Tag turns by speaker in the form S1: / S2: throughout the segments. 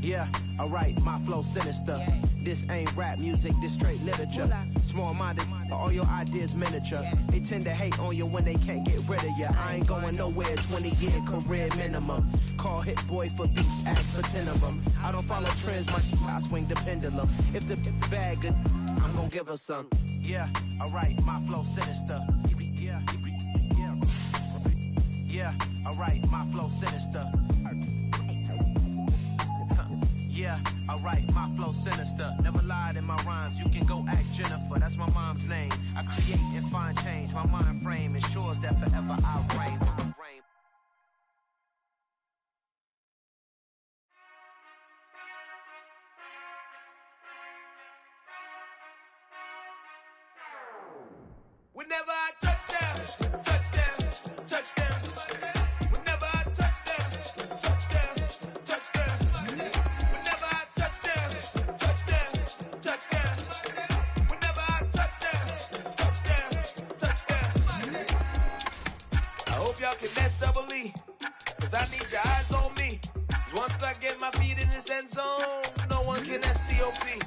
S1: Yeah, alright, my flow sinister. This ain't rap music, this straight literature. Small-minded, all your ideas miniature. They tend to hate on you when they can't get rid of you. I ain't going nowhere, 20-year career minimum. Call Hit Boy for beats, ask for 10 of them. I don't follow trends, I swing the pendulum. If the bag good, I'm gonna give her some. Yeah, alright, my flow sinister. Yeah, alright, my flow sinister. Yeah, alright, my flow sinister. Never lied in my rhymes, you can go ask Jennifer, that's my mom's name. I create and find change, my mind frame ensures that forever I reign.
S2: Whenever I touch down, touchdown, touchdown. Whenever I touch down, touchdown, touchdown. Whenever I touch down, touchdown, touchdown. Whenever I touch down, touchdown. I hope y'all can double E, cause I need your eyes on me. Once I get my feet in this end zone, no one can STOP.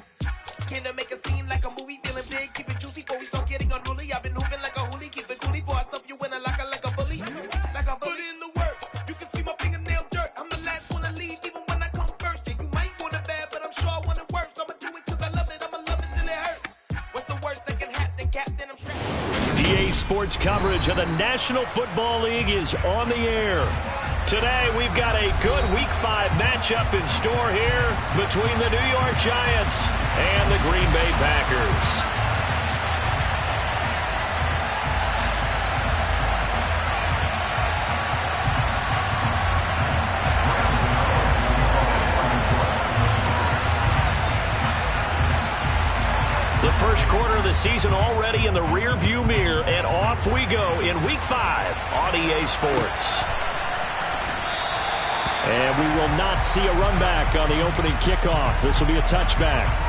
S2: Can I make a scene like a movie, feeling big, keep it juicy before we start getting unruly. I've been hooping like a hoolie, keep it coolie before I stuff you in a locker like a bully. Like a bully. Put in the work, you can see my fingernail dirt. I'm the last one to leave, even when I come first. Yeah, you might want it bad, but I'm sure I want it worse. I'ma do it cause I love it, I'ma love it till it hurts. What's the worst that can happen, Captain? I'm strapped.
S3: DA Sports coverage of the National Football League is on the air. Today, we've got a good Week 5 matchup in store here between the New York Giants and the Green Bay Packers. The first quarter of the season already in the rear-view mirror, and off we go in Week 5 on EA Sports. And we will not see a run back on the opening kickoff. This will be a touchback.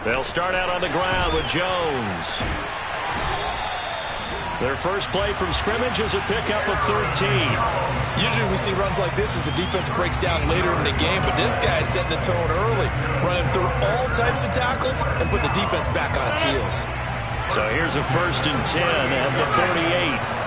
S3: They'll start out on the ground with Jones. Their first play from scrimmage is a pickup of 13.
S4: Usually we see runs like this as the defense breaks down later in the game, but this guy is setting the tone early, running through all types of tackles and putting the defense back on its heels.
S3: So here's a 1st and 10 at the 38.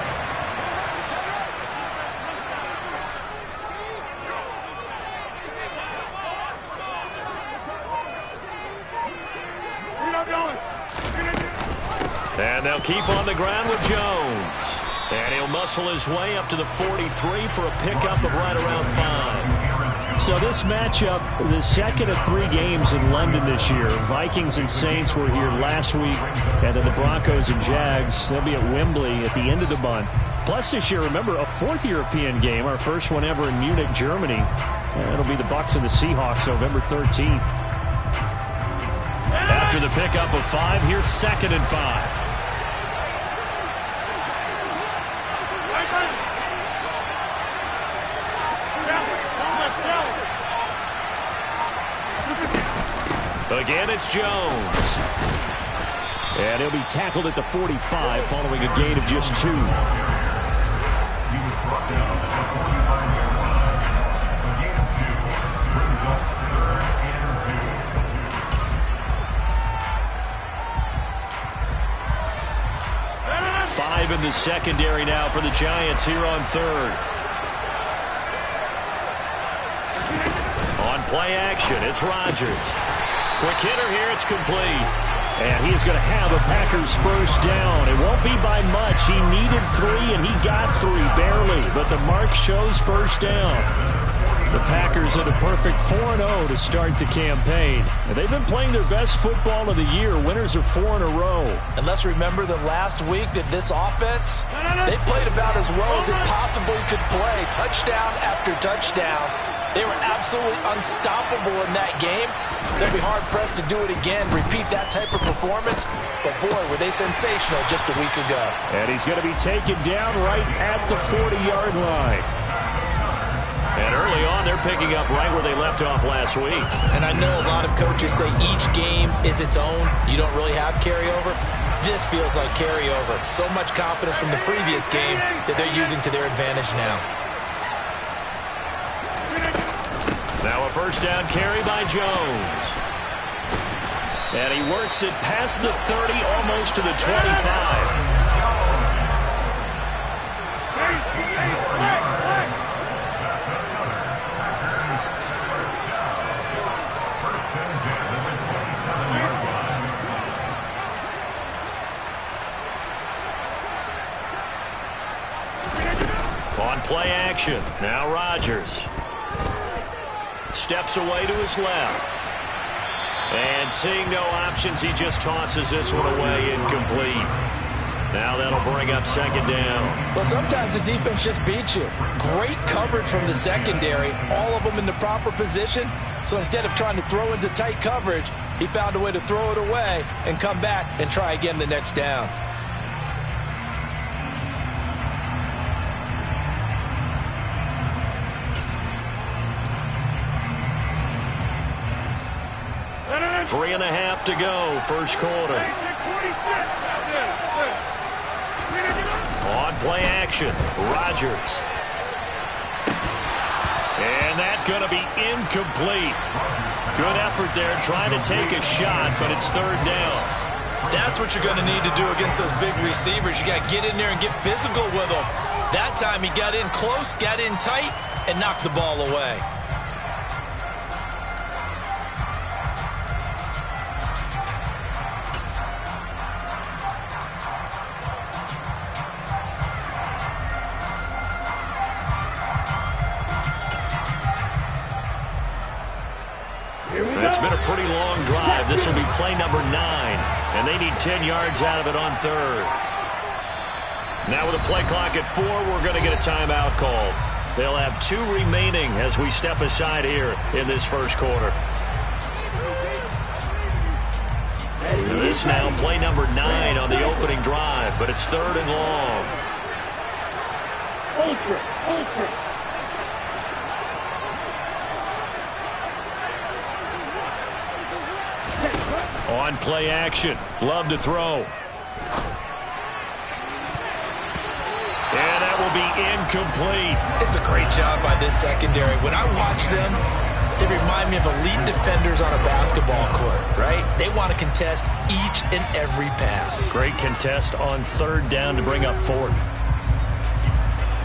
S3: And they'll keep on the ground with Jones. And he'll muscle his way up to the 43 for a pickup of right around 5. So this matchup, the second of 3 games in London this year. Vikings and Saints were here last week. And then the Broncos and Jags, they'll be at Wembley at the end of the month. Plus this year, remember, a 4th European game, our first one ever in Munich, Germany. And it'll be the Bucs and the Seahawks November 13th. After the pickup of 5, here's 2nd and 5. Again, it's Jones. And he'll be tackled at the 45 following a gain of just 2. Five in the secondary now for the Giants here on 3rd. On play action, it's Rodgers. Quick hitter here, it's complete. And he is going to have a Packers first down. It won't be by much. He needed 3, and he got 3, barely. But the mark shows first down. The Packers at a perfect 4-0 to start the campaign. And they've been playing their best football of the year. Winners of 4 in a row.
S4: And let's remember that last week that this offense, they played about as well as it possibly could play. Touchdown after touchdown. They were absolutely unstoppable in that game. They'll be hard-pressed to do it again, repeat that type of performance. But, boy, were they sensational just a week ago.
S3: And he's going to be taken down right at the 40-yard line. And early on, they're picking up right where they left off last week.
S4: And I know a lot of coaches say each game is its own. You don't really have carryover. This feels like carryover. So much confidence from the previous game that they're using to their advantage now.
S3: Now a first down carry by Jones. And he works it past the 30, almost to the 25. On play action, now Rodgers. Steps away to his left. And seeing no options, he just tosses this one away, incomplete. Now that'll bring up second down.
S4: Well, sometimes the defense just beats you. Great coverage from the secondary, all of them in the proper position. So instead of trying to throw into tight coverage, he found a way to throw it away and come back and try again the next down.
S3: Three and a half to go, first quarter. On play action, Rodgers. And that's going to be incomplete. Good effort there, trying to take a shot, but it's third down.
S4: That's what you're going to need to do against those big receivers. You got to get in there and get physical with them. That time he got in close, got in tight, and knocked the ball away.
S3: It's been a pretty long drive. This will be play number 9, and they need 10 yards out of it on third. Now with a play clock at 4, we're going to get a timeout called. They'll have 2 remaining as we step aside here in this first quarter. This now play number 9 on the opening drive, but it's third and long. On play action, Love to throw. And that will be incomplete.
S4: It's a great job by this secondary. When I watch them, they remind me of elite defenders on a basketball court, right? They want to contest each and every pass.
S3: Great contest on third down to bring up fourth.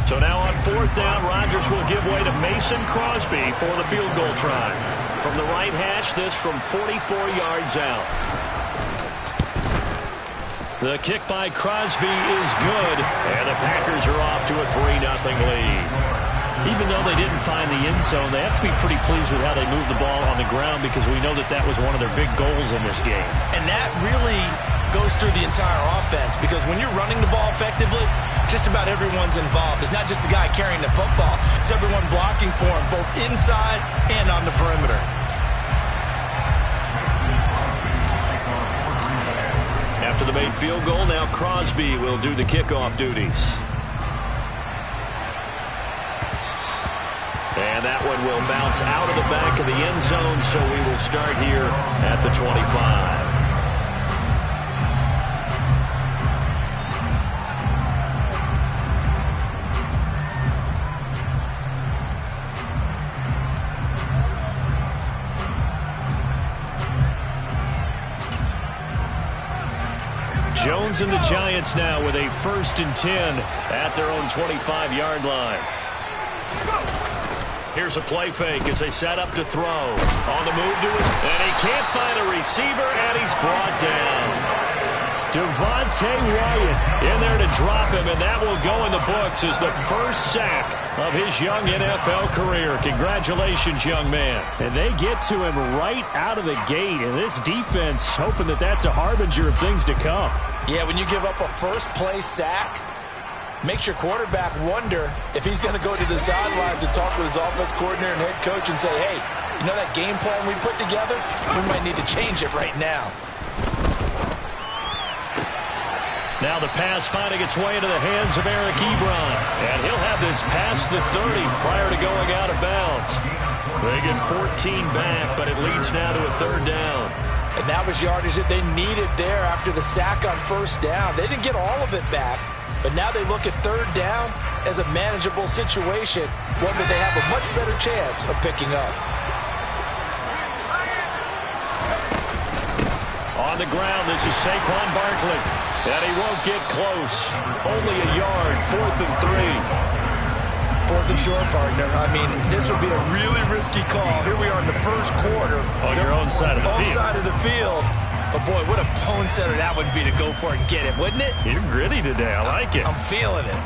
S3: So now on fourth down, Rodgers will give way to Mason Crosby for the field goal try. From the right hash, this from 44 yards out. The kick by Crosby is good, and the Packers are off to a 3-0 lead. Even though they didn't find the end zone, they have to be pretty pleased with how they moved the ball on the ground because we know that was one of their big goals in this game.
S4: And that really goes through the entire offense because when you're running the ball effectively, just about everyone's involved. It's not just the guy carrying the football. It's everyone blocking for him, both inside and on the perimeter.
S3: After the made field goal, now Crosby will do the kickoff duties. And that one will bounce out of the back of the end zone, so we will start here at the 25. Jones and the Giants now with a 1st and 10 at their own 25-yard line. Here's a play fake as they set up to throw. On the move to his, and he can't find a receiver, and he's brought down. Devontae Wyatt in there to drop him, and that will go in the books as the first sack of his young NFL career. Congratulations, young man. And they get to him right out of the gate, and this defense hoping that that's a harbinger of things to come.
S4: Yeah, when you give up a first-play sack, makes your quarterback wonder if he's going to go to the sidelines and talk with his offense coordinator and head coach and say, hey, you know that game plan we put together? We might need to change it right now.
S3: Now the pass finding its way into the hands of Eric Ebron. And he'll have this past the 30 prior to going out of bounds. They get 14 back, but it leads now to a third down.
S4: And that was yardage that they needed there after the sack on first down. They didn't get all of it back, but now they look at third down as a manageable situation, one that they have a much better chance of picking up.
S3: On the ground, this is Saquon Barkley. And he won't get close. Only a yard, 4th and 3.
S4: 4th and short, partner. I mean, this would be a really risky call. Here we are in the first quarter.
S3: On your own side of the field.
S4: Own side of the field. But, boy, what a tone setter that would be to go for it and get it, wouldn't it?
S3: You're gritty today. I like it.
S4: I'm feeling it.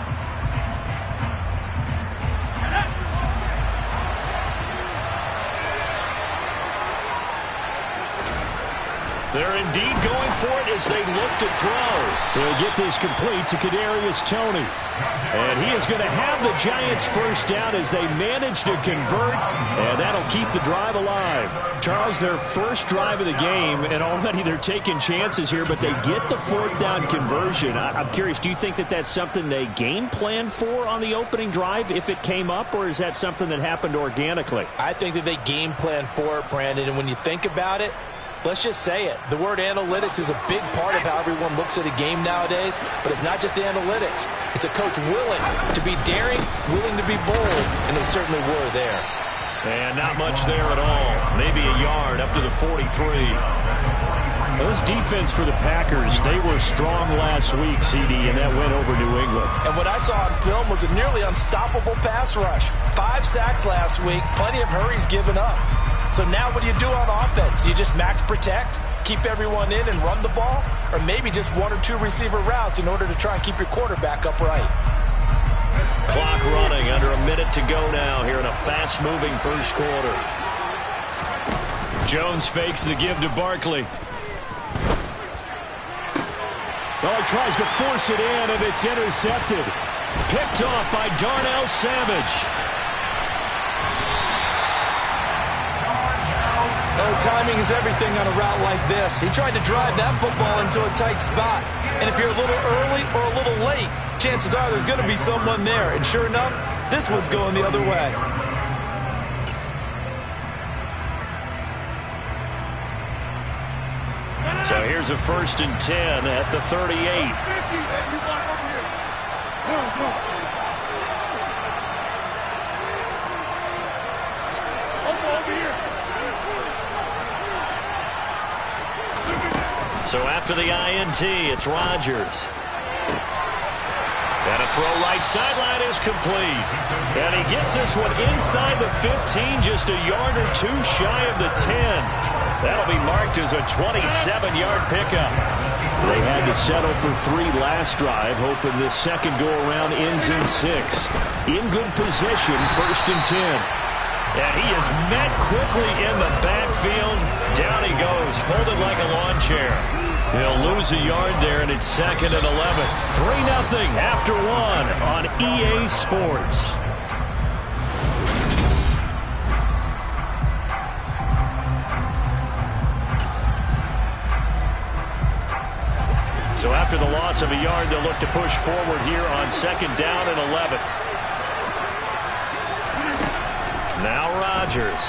S3: They're indeed going for it as they look to throw. They'll get this complete to Kadarius Toney. And he is going to have the Giants first down as they manage to convert, and that'll keep the drive alive. Charles, their first drive of the game, and already they're taking chances here, but they get the 4th down conversion. I'm curious, do you think that that's something they game plan for on the opening drive if it came up, or is that something that happened organically?
S4: I think that they game plan for it, Brandon, and when you think about it, let's just say it. The word analytics is a big part of how everyone looks at a game nowadays, but it's not just the analytics. It's a coach willing to be daring, willing to be bold, and they certainly were there.
S3: And not much there at all. Maybe a yard up to the 43. Well, this defense for the Packers, they were strong last week, CD, and that went over New England.
S4: And what I saw on film was a nearly unstoppable pass rush. 5 sacks last week, plenty of hurries given up. So now what do you do on offense? You just max protect, keep everyone in and run the ball, or maybe just 1 or 2 receiver routes in order to try and keep your quarterback upright.
S3: Clock running, under a minute to go now here in a fast-moving first quarter. Jones fakes the give to Barkley. Oh, he tries to force it in, and it's intercepted. Picked off by Darnell Savage.
S4: Oh, timing is everything on a route like this. He tried to drive that football into a tight spot. And if you're a little early or a little late, chances are there's going to be someone there. And sure enough, this one's going the other way.
S3: So here's a 1st and 10 at the 38. So after the INT, it's Rodgers. And a throw right sideline is complete. And he gets this one inside the 15, just a yard or 2 shy of the 10. That'll be marked as a 27-yard pickup. They had to settle for 3 last drive, hoping this second go-around ends in 6. In good position, 1st and 10. And he is met quickly in the backfield. Down he goes, folded like a lawn chair. He'll lose a yard there, and it's 2nd and 11. 3-0 after 1 on EA Sports. So after the loss of a yard, they'll look to push forward here on 2nd down and 11. Now Rodgers.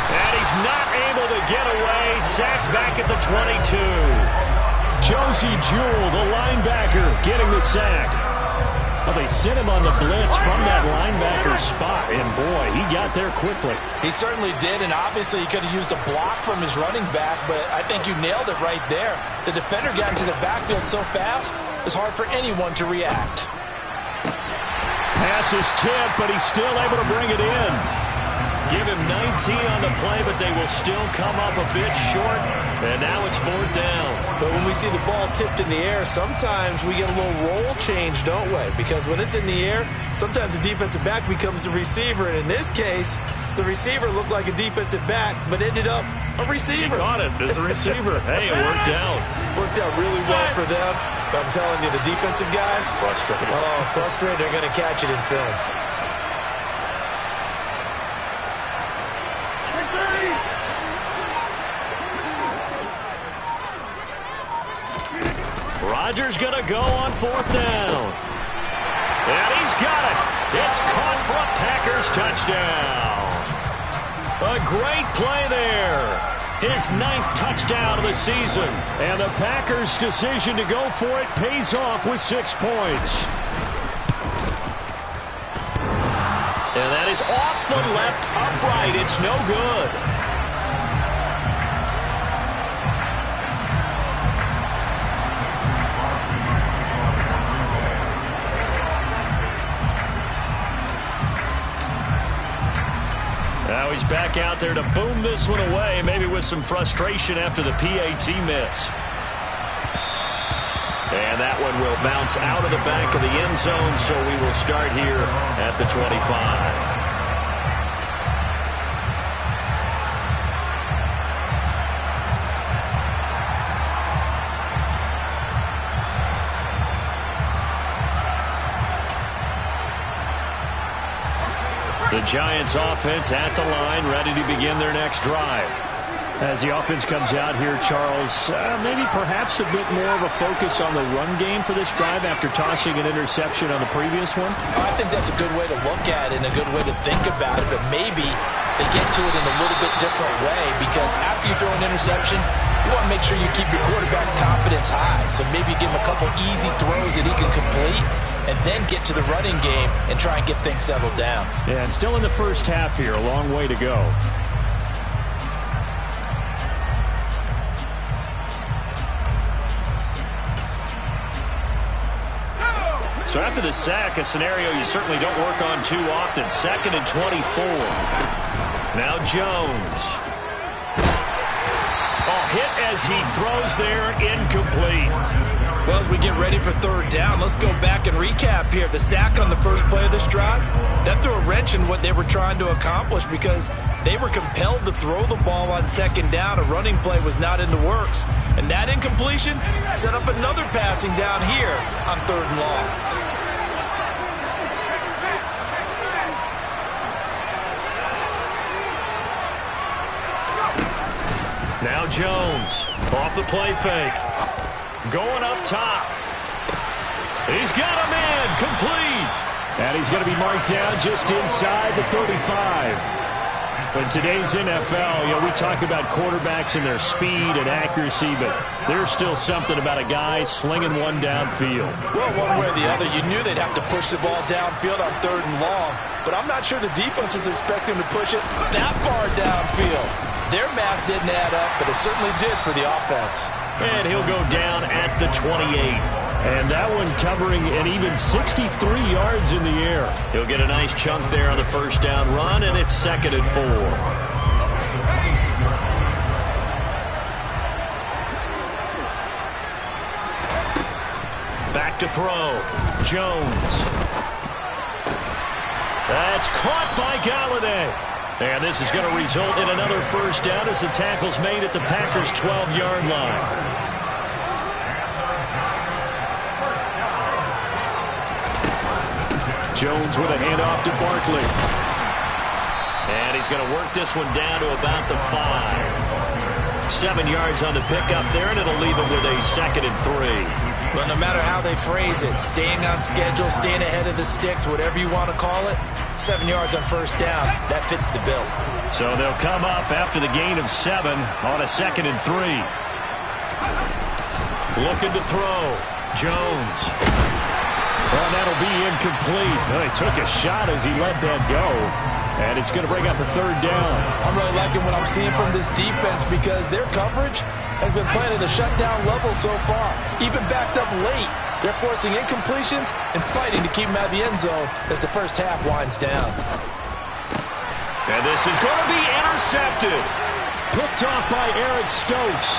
S3: And he's not able to get away. Sacked back at the 22. Josie Jewell, the linebacker, getting the sack. Well, they sent him on the blitz from that linebacker spot, and boy, he got there quickly.
S4: He certainly did, and obviously he could have used a block from his running back, but I think you nailed it right there. The defender got into the backfield so fast, it was hard for anyone to react.
S3: Pass is tipped, but he's still able to bring it in. Give him 19 on the play, but they will still come up a bit short. And now it's 4th down.
S4: But when we see the ball tipped in the air, sometimes we get a little roll change, don't we? Because when it's in the air, sometimes the defensive back becomes the receiver. And in this case, the receiver looked like a defensive back, but ended up a receiver.
S3: He caught it as a receiver. Hey, it worked out.
S4: Worked out really well for them. But I'm telling you, the defensive guys,
S3: Frustrated.
S4: Oh, frustrated. They're going to catch it in film.
S3: Rodgers going to go on 4th down. And he's got it. It's caught for a Packers touchdown. A great play there. His 9th touchdown of the season. And the Packers' decision to go for it pays off with 6 points. And that is off the left upright. It's no good. Now he's back out there to boom this one away, maybe with some frustration after the PAT miss. And that one will bounce out of the back of the end zone, so we will start here at the 25. The Giants offense at the line, ready to begin their next drive. As the offense comes out here, Charles, maybe perhaps a bit more of a focus on the run game for this drive after tossing an interception on the previous one?
S4: I think that's a good way to look at it and a good way to think about it, but maybe they get to it in a little bit different way because after you throw an interception, you want to make sure you keep your quarterback's confidence high. So maybe give him a couple easy throws that he can complete and then get to the running game and try and get things settled down.
S3: Yeah, and still in the first half here, a long way to go. So after the sack, a scenario you certainly don't work on too often. 2nd and 24. Now Jones. Hit as he throws there, incomplete.
S4: Well, as we get ready for 3rd down, let's go back and recap here. The sack on the first play of this drive, that threw a wrench in what they were trying to accomplish because they were compelled to throw the ball on 2nd down. A running play was not in the works. And that incompletion set up another passing down here on 3rd and long.
S3: Now Jones off the play fake. Going up top. He's got a man complete. And he's going to be marked down just inside the 35. In today's NFL, we talk about quarterbacks and their speed and accuracy, but there's still something about a guy slinging one downfield.
S4: Well, one way or the other, you knew they'd have to push the ball downfield on 3rd and long, but I'm not sure the defense is expecting to push it that far downfield. Their math didn't add up, but it certainly did for the offense.
S3: And he'll go down at the 28. And that one covering an even 63 yards in the air. He'll get a nice chunk there on the first down run, and it's 2nd and 4. Back to throw. Jones. That's caught by Galladay. And this is going to result in another first down as the tackle's made at the Packers' 12-yard line. Jones with a handoff to Barkley. And he's going to work this one down to about the 5. 7 yards on the pickup there, and it'll leave him with a 2nd and 3.
S4: But no matter how they phrase it, staying on schedule, staying ahead of the sticks, whatever you want to call it, 7 yards on first down, that fits the bill.
S3: So they'll come up after the gain of 7 on a 2nd and 3. Looking to throw. Jones. Well, that'll be incomplete. Well, he took a shot as he let that go. And it's going to bring up a 3rd down.
S4: I'm really liking what I'm seeing from this defense because their coverage has been playing at a shutdown level so far. Even backed up late. They're forcing incompletions and fighting to keep them out of the end zone as the first half winds down.
S3: And this is going to be intercepted. Picked off by Eric Stokes.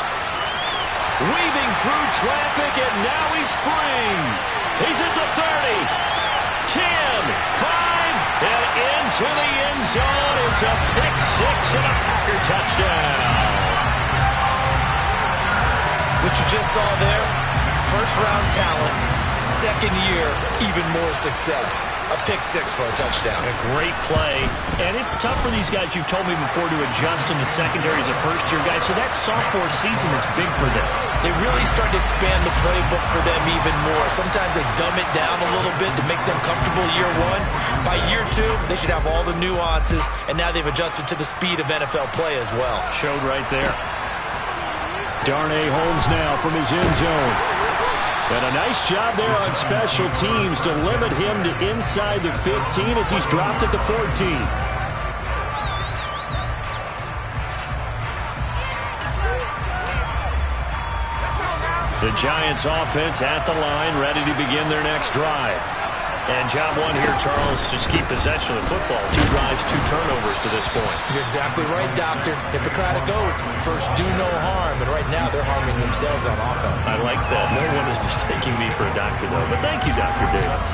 S3: Weaving through traffic, and now he's free. He's at the 30, 10, 5, and into the end zone. It's a pick six and a Packer touchdown.
S4: What you just saw there, first-round talent, second year, even more success. A pick six for a touchdown.
S3: A great play. And it's tough for these guys, you've told me before, to adjust in the secondary as a first-year guy. So that sophomore season is big for them.
S4: They really start to expand the playbook for them even more. Sometimes they dumb it down a little bit to make them comfortable year one. By year two, they should have all the nuances, and now they've adjusted to the speed of NFL play as well.
S3: Showed right there. Darnay Holmes now from his end zone. And a nice job there on special teams to limit him to inside the 15 as he's dropped at the 14. The Giants offense at the line, ready to begin their next drive. And job one here, Charles, just keep possession of the football. 2 drives, 2 turnovers to this point.
S4: You're exactly right, Doctor. Hippocratic oath. First, do no harm. And right now, they're harming themselves on offense.
S3: I like that. No one is mistaking me for a doctor, though. But thank you, Dr. Davis.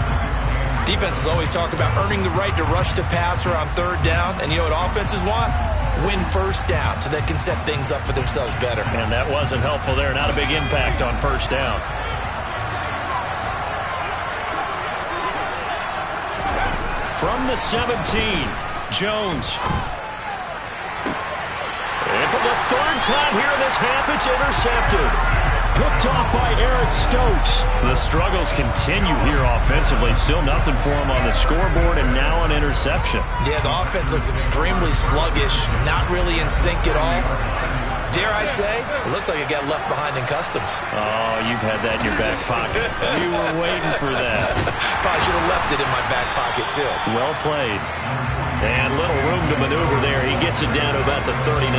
S4: Defenses always talk about earning the right to rush the passer on third down. And you know what offenses want? Win first down so they can set things up for themselves better.
S3: And that wasn't helpful there. Not a big impact on first down. From the 17, Jones. And for the third time here in this half, it's intercepted. Picked off by Eric Stokes. The struggles continue here offensively. Still nothing for him on the scoreboard, and now an interception.
S4: Yeah, the offense looks extremely sluggish, not really in sync at all. Dare I say, it looks like it got left behind in customs.
S3: Oh, you've had that in your back pocket. You were waiting for that.
S4: Probably should have left it in my back pocket, too.
S3: Well played. And little room to maneuver there. He gets it down to about the 39.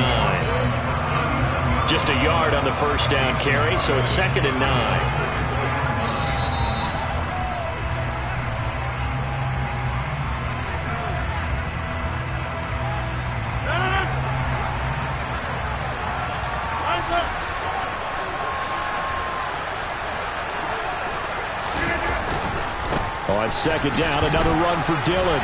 S3: Just a yard on the first down carry, so it's 2nd and 9. On 2nd down, another run for Dillon.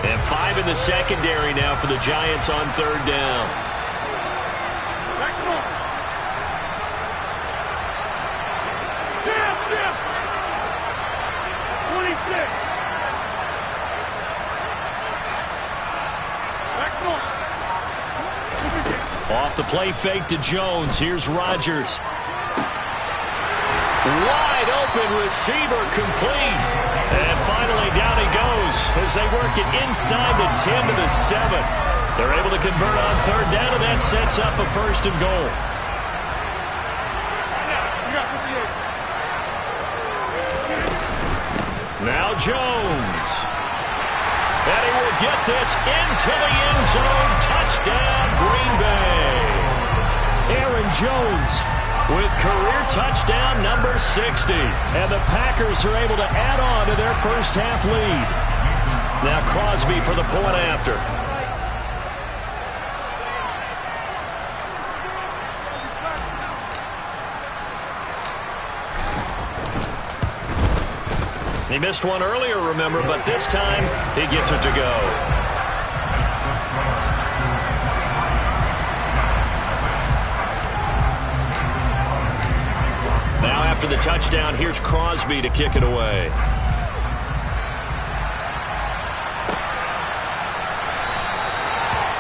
S3: And 5 in the secondary now for the Giants on 3rd down. Off the play fake to Jones. Here's Rodgers. Wide open receiver complete. And finally down he goes as they work it inside the 10 to the 7. They're able to convert on 3rd down, and that sets up a 1st and goal. Now Jones. And he will get this into the end zone. Touchdown, Green Bay. Aaron Jones with career touchdown number 60. And the Packers are able to add on to their first half lead. Now Crosby for the point after. He missed one earlier, remember, but this time he gets it to go. Now after the touchdown, here's Crosby to kick it away.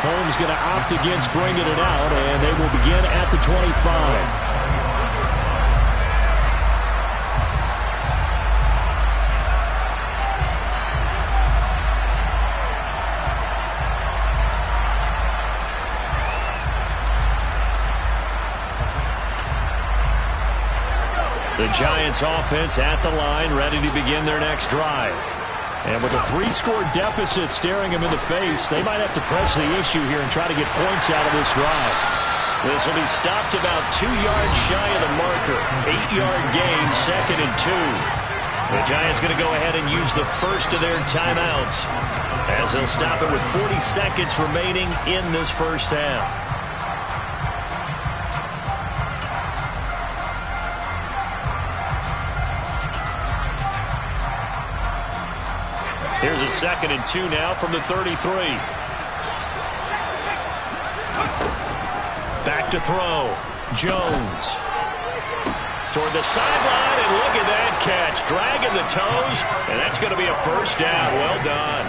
S3: Holmes going to opt against bringing it out, and they will begin at the 25. The Giants offense at the line, ready to begin their next drive. And with a 3-score deficit staring them in the face, they might have to press the issue here and try to get points out of this drive. This will be stopped about 2 yards shy of the marker. 8-yard gain, 2nd and 2. The Giants going to go ahead and use the first of their timeouts as they'll stop it with 40 seconds remaining in this first half. Here's a 2nd and 2 now from the 33. Back to throw. Jones. Toward the sideline, and look at that catch. Dragging the toes, and that's going to be a first down. Well done.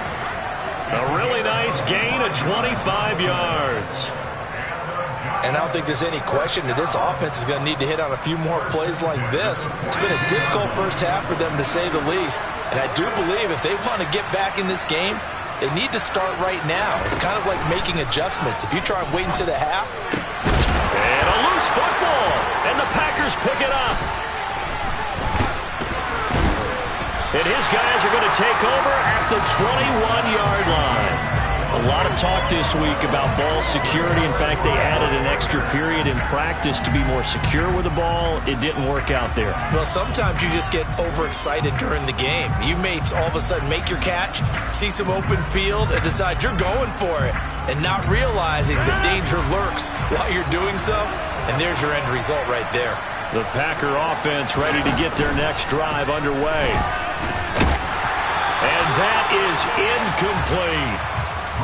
S3: A really nice gain of 25 yards.
S4: And I don't think there's any question that this offense is going to need to hit on a few more plays like this. It's been a difficult first half for them, to say the least. And I do believe if they want to get back in this game, they need to start right now. It's kind of like making adjustments. If you try waiting to the half.
S3: And a loose football. And the Packers pick it up. And his guys are going to take over at the 21-yard line. A lot of talk this week about ball security. In fact, they added an extra period in practice to be more secure with the ball. It didn't work out there.
S4: Well, sometimes you just get overexcited during the game. You may all of a sudden make your catch, see some open field, and decide you're going for it, and not realizing the danger lurks while you're doing so. And there's your end result right there.
S3: The Packer offense ready to get their next drive underway. And that is incomplete.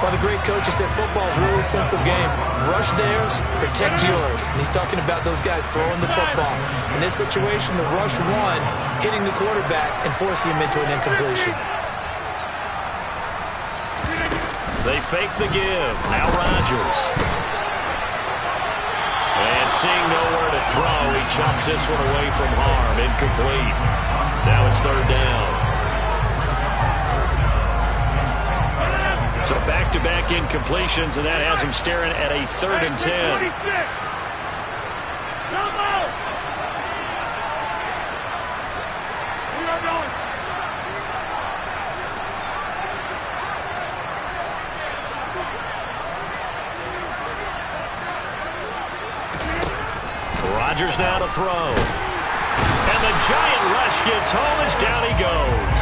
S4: Well, the great coach has said football is a really simple game. Rush theirs, protect yours. And he's talking about those guys throwing the football. In this situation, the rush one, hitting the quarterback and forcing him into an incompletion.
S3: They fake the give. Now Rodgers. And seeing nowhere to throw, he chucks this one away from harm. Incomplete. Now it's 3rd down. So back-to-back incompletions, and that has him staring at a 3rd and 10. Rodgers now to throw. And the giant rush gets home as down he goes.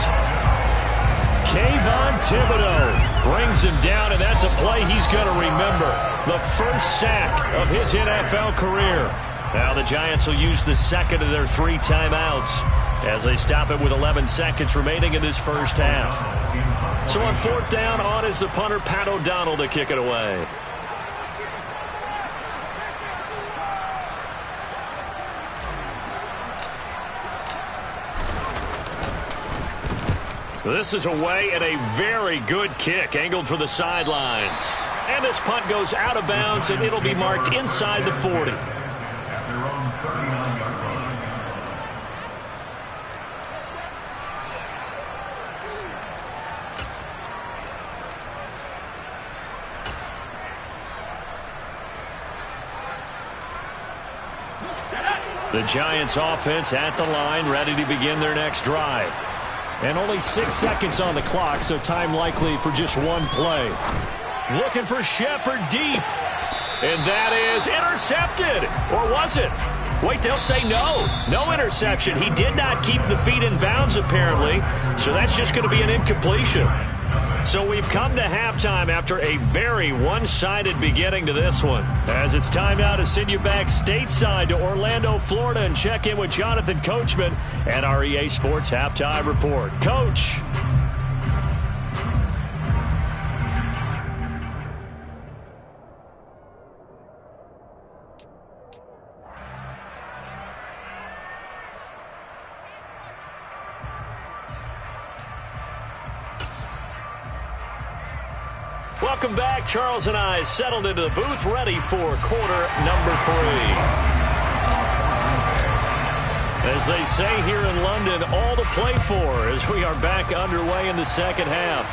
S3: Kayvon Thibodeaux brings him down, and that's a play he's going to remember. The first sack of his NFL career. Now the Giants will use the 2nd of their 3 timeouts as they stop it with 11 seconds remaining in this first half. So on 4th down, on is the punter, Pat O'Donnell, to kick it away. This is away, and a very good kick angled for the sidelines. And this punt goes out of bounds, and it'll be marked inside the 40. The Giants offense at the line, ready to begin their next drive. And only 6 seconds on the clock, so time likely for just one play. Looking for Shepard deep. And that is intercepted. Or was it? Wait, they'll say no. No interception. He did not keep the feet in bounds, apparently. So that's just going to be an incompletion. So we've come to halftime after a very one-sided beginning to this one. As it's time now to send you back stateside to Orlando, Florida, and check in with Jonathan Coachman at our EA Sports Halftime Report. Coach. Welcome back. Charles and I settled into the booth, ready for quarter number 3. As they say here in London, all to play for as we are back underway in the second half.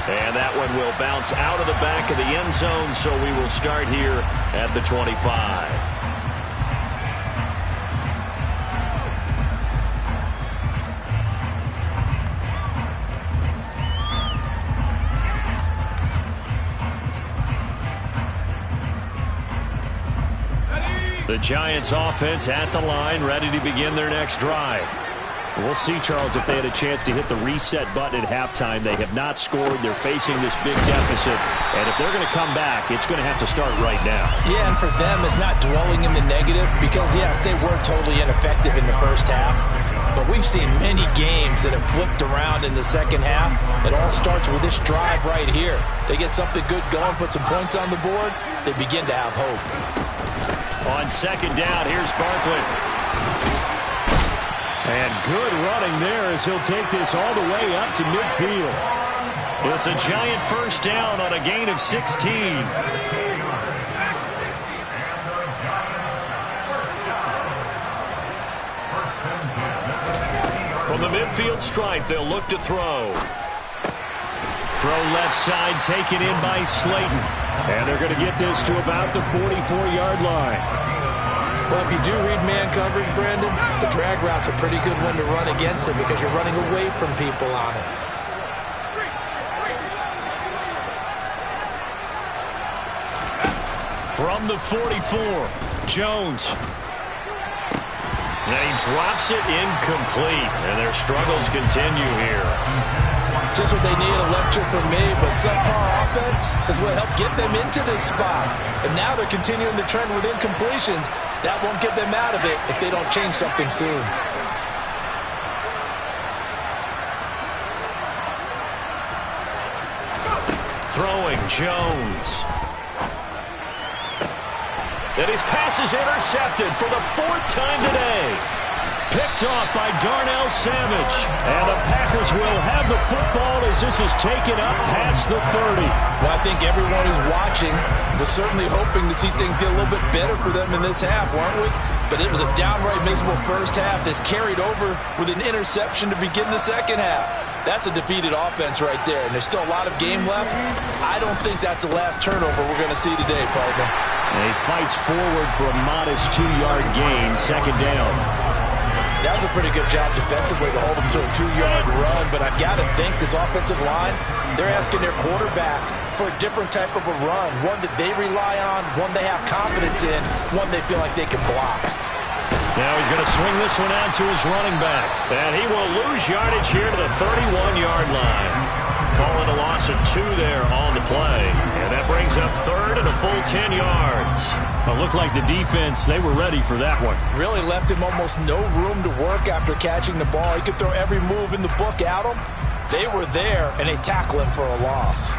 S3: And that one will bounce out of the back of the end zone, so we will start here at the 25. Giants offense at the line, ready to begin their next drive. We'll see, Charles, if they had a chance to hit the reset button at halftime. They have not scored. They're facing this big deficit. And if they're going to come back, it's going to have to start right now.
S4: Yeah, and for them, it's not dwelling in the negative because, yes, they were totally ineffective in the first half. But we've seen many games that have flipped around in the second half. It all starts with this drive right here. They get something good going, put some points on the board, they begin to have hope.
S3: On second down, here's Barkley. And good running there as he'll take this all the way up to midfield. It's a Giant first down on a gain of 16. From the midfield stripe, they'll look to throw. Throw left side, taken in by Slayton. And they're going to get this to about the 44-yard line.
S4: Well, if you do read man coverage, Brandon, the drag route's a pretty good one to run against it because you're running away from people on it.
S3: From the 44, Jones. And he drops it incomplete, and their struggles continue here.
S4: Just what they need, a lecture from me, but subpar offense is what helped get them into this spot. And now they're continuing the trend with incompletions. That won't get them out of it if they don't change something soon.
S3: Throwing Jones. And his pass is intercepted for the 4th time today. Picked off by Darnell Savage. And the Packers will have the football as this is taken up past the 30.
S4: Well, I think everyone who's watching was certainly hoping to see things get a little bit better for them in this half, weren't we? But it was a downright miserable first half. This carried over with an interception to begin the second half. That's a defeated offense right there, and there's still a lot of game left. I don't think that's the last turnover we're going to see today, partner.
S3: And he fights forward for a modest 2-yard gain, second down.
S4: That was a pretty good job defensively to hold them to a 2-yard run, but I've got to think this offensive line, they're asking their quarterback for a different type of a run, one that they rely on, one they have confidence in, one they feel like they can block.
S3: Now he's going to swing this one out to his running back, and he will lose yardage here to the 31-yard line. Calling a loss of 2 there on the play, and that brings up third and a full 10 yards. It looked like the defense, they were ready for that one.
S4: Really left him almost no room to work after catching the ball. He could throw every move in the book at him. They were there, and they tackle him for a loss.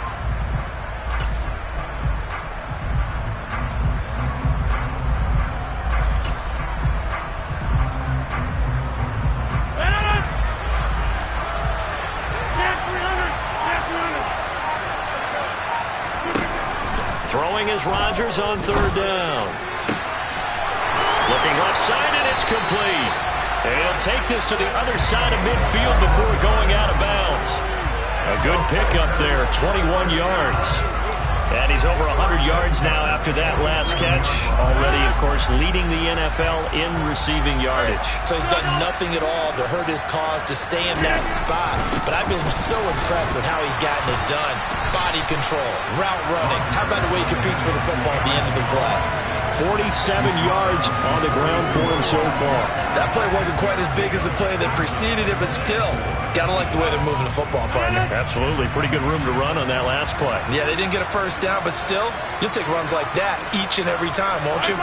S3: Throwing is Rodgers on third down. Looking left side, and it's complete. And he'll take this to the other side of midfield before going out of bounds. A good pickup there, 21 yards. And he's over 100 yards now after that last catch. Already, of course, leading the NFL in receiving yardage.
S4: So he's done nothing at all to hurt his cause, to stay in that spot. But I've been so impressed with how he's gotten it done. Body control, route running. How about the way he competes for the football at the end of the play?
S3: 47 yards on the ground for him so far.
S4: That play wasn't quite as big as the play that preceded it, but still, gotta like the way they're moving the football, partner.
S3: Absolutely. Pretty good room to run on that last play.
S4: Yeah, they didn't get a first down, but still, you'll take runs like that each and every time, won't you?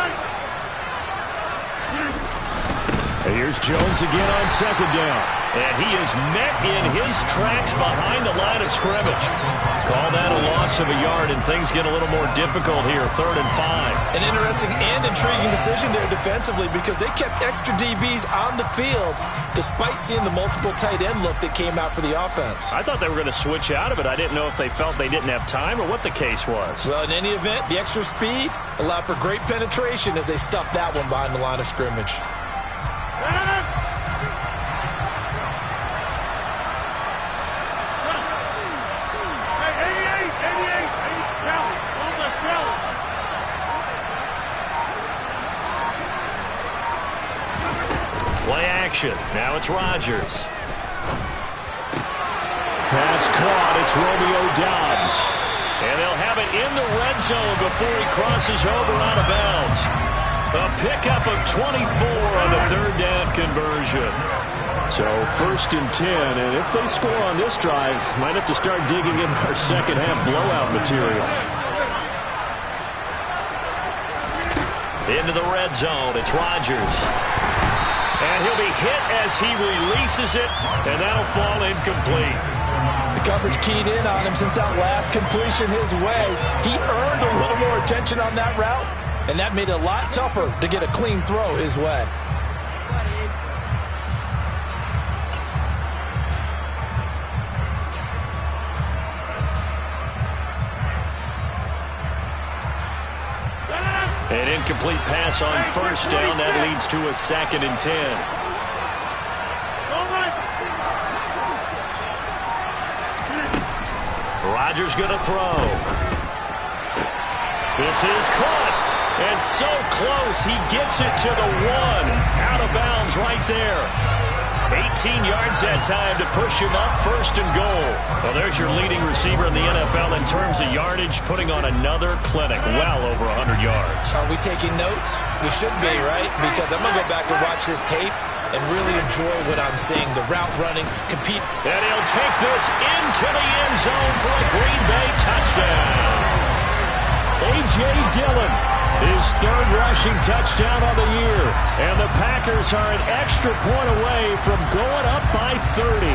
S3: And here's Jones again on second down. And he is met in his tracks behind the line of scrimmage. Call that a loss of a yard, and things get a little more difficult here, 3rd and 5.
S4: An interesting and intriguing decision there defensively because they kept extra DBs on the field despite seeing the multiple tight end look that came out for the offense.
S3: I thought they were going to switch out of it. I didn't know if they felt they didn't have time or what the case was.
S4: Well, in any event, the extra speed allowed for great penetration as they stuffed that one behind the line of scrimmage.
S3: Play action. Now it's Rodgers. Pass caught. It's Romeo Doubs. And they'll have it in the red zone before he crosses over out of bounds. A pickup of 24 on the third down conversion. So 1st and 10, and if they score on this drive, might have to start digging in our second half blowout material. Into the red zone, it's Rodgers. And he'll be hit as he releases it, and that'll fall incomplete.
S4: The coverage keyed in on him since that last completion his way. He earned a little more attention on that route, and that made it a lot tougher to get a clean throw his way.
S3: An incomplete pass on 1st down. That leads to a 2nd and 10. Rodgers going to throw. This is caught. And so close. He gets it to the 1. Out of bounds right there. 18 yards that time to push him up 1st and goal. Well, there's your leading receiver in the NFL in terms of yardage, putting on another clinic, well over 100 yards.
S4: Are we taking notes? We should be, right? Because I'm going to go back and watch this tape and really enjoy what I'm seeing. The route running, compete.
S3: And he'll take this into the end zone for a Green Bay touchdown. A.J. Dillon, his 3rd rushing touchdown of the year. And the Packers are an extra point away from going up by 30.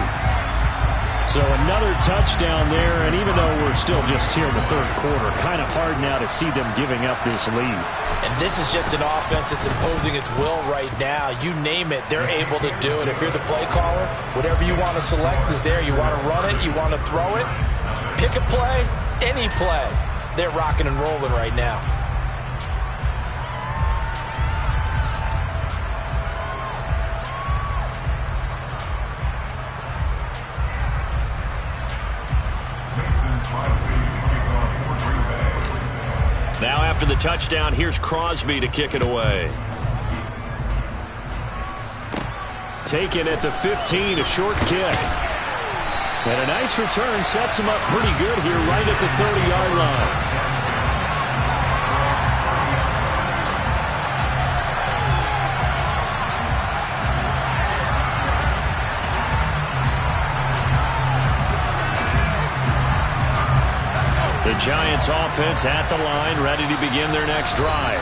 S3: So another touchdown there, and even though we're still just here in the 3rd quarter, kind of hard now to see them giving up this lead.
S4: And this is just an offense that's imposing its will right now. You name it, they're able to do it. If you're the play caller, whatever you want to select is there. You want to run it, you want to throw it. Pick a play, any play. They're rocking and rolling right now.
S3: Now after the touchdown, here's Crosby to kick it away. Taken at the 15, a short kick. And a nice return sets him up pretty good here right at the 30-yard line. The Giants offense at the line, ready to begin their next drive.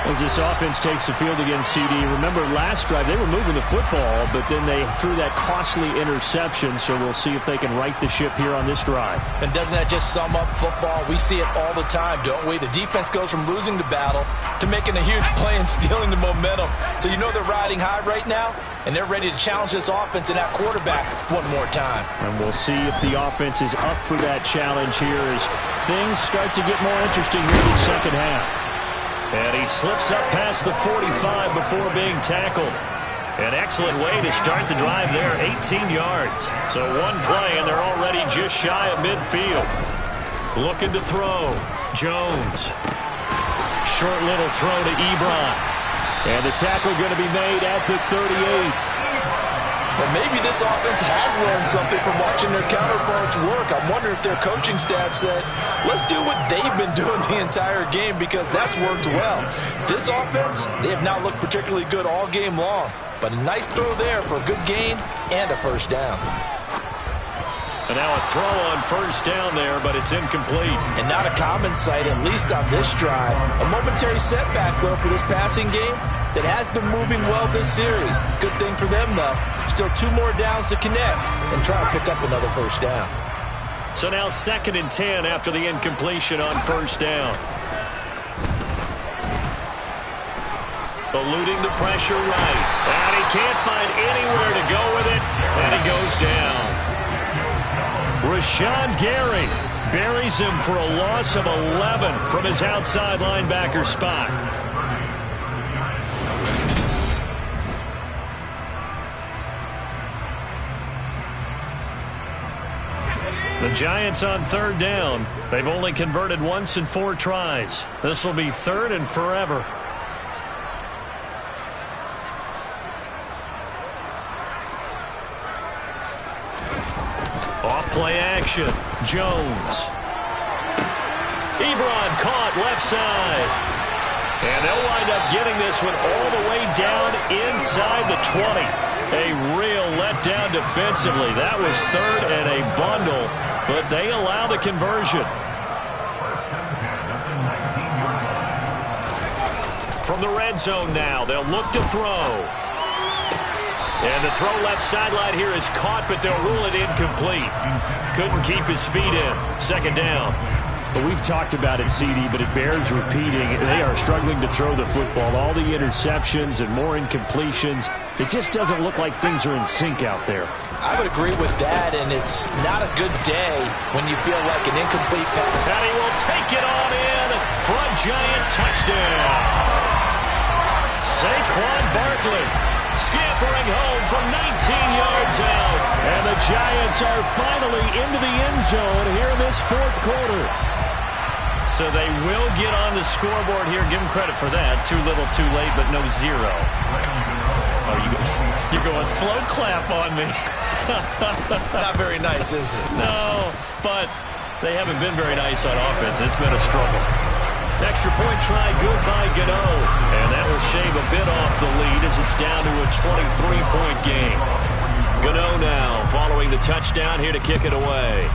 S3: As this offense takes the field against CD, remember last drive they were moving the football, but then they threw that costly interception, so we'll see if they can right the ship here on this drive.
S4: And doesn't that just sum up football? We see it all the time, don't we? The defense goes from losing the battle to making a huge play and stealing the momentum. So you know they're riding high right now, and they're ready to challenge this offense and that quarterback one more time.
S3: And we'll see if the offense is up for that challenge here as things start to get more interesting here in the second half. And he slips up past the 45 before being tackled. An excellent way to start the drive there, 18 yards. So one play, and they're already just shy of midfield. Looking to throw. Jones. Short little throw to Ebron. And the tackle going to be made at the 38.
S4: Well, maybe this offense has learned something from watching their counterparts work. I'm wondering if their coaching staff said, let's do what they've been doing the entire game because that's worked well. This offense, they have not looked particularly good all game long. But a nice throw there for a good gain and a first down.
S3: And now a throw on first down there, but it's incomplete.
S4: And not a common sight, at least on this drive. A momentary setback, though, for this passing game that has been moving well this series. Good thing for them, though. Still 2 more downs to connect and try to pick up another first down.
S3: So now 2nd and 10 after the incompletion on first down. Eluding the pressure right. And he can't find anywhere to go with it. And he goes down. Rashawn Gary buries him for a loss of 11 from his outside linebacker spot. The Giants on 3rd down. They've only converted once in 4 tries. This will be 3rd and forever. Off-play action. Jones. Ebron caught left side. And they'll wind up getting this one all the way down inside the 20. A real letdown defensively. That was third and a bundle, but they allow the conversion. From the red zone now, they'll look to throw. And the throw left sideline here is caught, but they'll rule it incomplete. Couldn't keep his feet in. Second down.
S5: But we've talked about it, CD, but it bears repeating. They are struggling to throw the football. All the interceptions and more incompletions. It just doesn't look like things are in sync out there.
S4: I would agree with that, and it's not a good day when you feel like an incomplete pass.
S3: And he will take it on in for a Giant touchdown. Saquon Barkley scampering home from 19 yards out. And the Giants are finally into the end zone here in this fourth quarter. So they will get on the scoreboard here. Give them credit for that. Too little, too late, but no zero. Oh, you're going slow clap on me.
S4: Not very nice, is it?
S3: No, but they haven't been very nice on offense. It's been a struggle. Extra point try good by Gano. And that will shave a bit off the lead as it's down to a 23-point game. Gano now following the touchdown here to kick it away.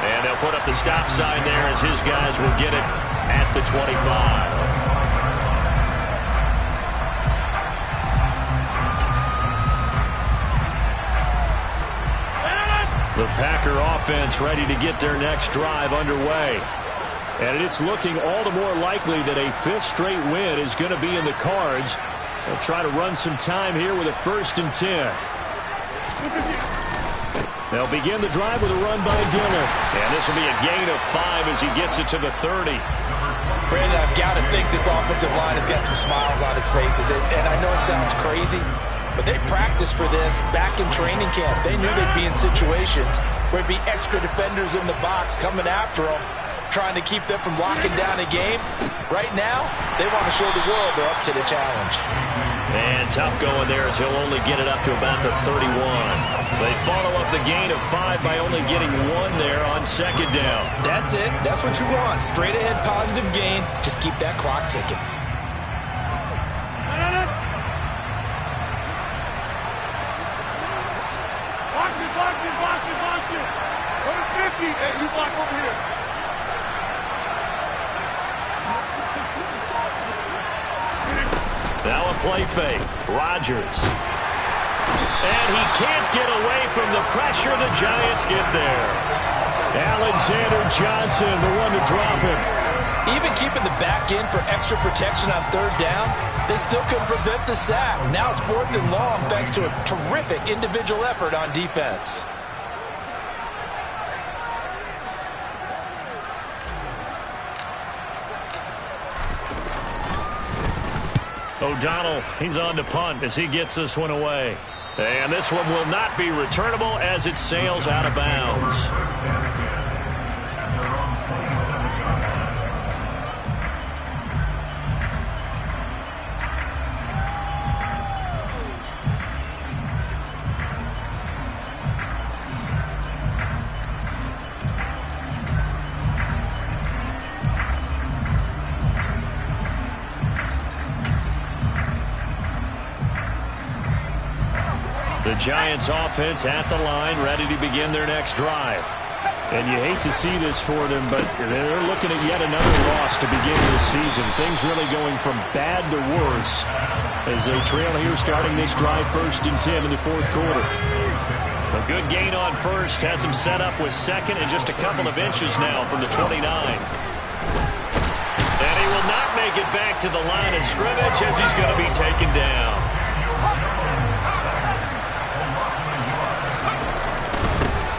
S3: And they'll put up the stop sign there as his guys will get it at the 25. The Packer offense ready to get their next drive underway. And it's looking all the more likely that a fifth straight win is going to be in the cards. They'll try to run some time here with a 1st and 10. They'll begin the drive with a run by Dillon. And this will be a gain of 5 as he gets it to the 30.
S4: Brandon, I've got to think this offensive line has got some smiles on its faces. And I know it sounds crazy, but they practiced for this back in training camp. They knew they'd be in situations where it'd be extra defenders in the box coming after them, trying to keep them from locking down a game. Right now, they want to show the world they're up to the challenge.
S3: And tough going there as he'll only get it up to about the 31. They follow up the gain of 5 by only getting 1 there on second down.
S4: That's it. That's what you want. Straight ahead positive gain. Just keep that clock ticking.
S2: Watch it. Go to 50. Hey, you block over here.
S3: Now a play fake. Rodgers. And he can't get away from the pressure. The Giants get there. Alexander Johnson, the one to drop him.
S4: Even keeping the back in for extra protection on third down, they still couldn't prevent the sack. Now it's 4th and long thanks to a terrific individual effort on defense.
S3: O'Donnell, he's on to punt as he gets this one away. And this one will not be returnable as it sails out of bounds. The Giants offense at the line, ready to begin their next drive.
S5: And you hate to see this for them, but they're looking at yet another loss to begin this season. Things really going from bad to worse as they trail here starting this drive 1st and 10 in the fourth quarter.
S3: A good gain on first has him set up with second and just a couple of inches now from the 29. And he will not make it back to the line of scrimmage as he's going to be taken down.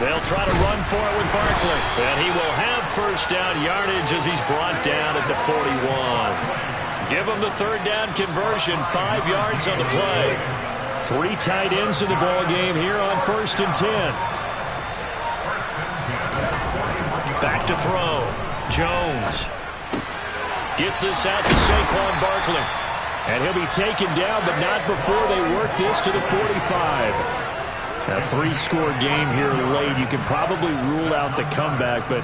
S3: They'll try to run for it with Barkley. And he will have first down yardage as he's brought down at the 41. Give him the third down conversion, 5 yards on the play.
S5: 3 tight ends in the ball game here on 1st and 10.
S3: Back to throw. Jones gets this out to Saquon Barkley.
S5: And he'll be taken down, but not before they work this to the 45.
S3: A three-score game here late. You can probably rule out the comeback, but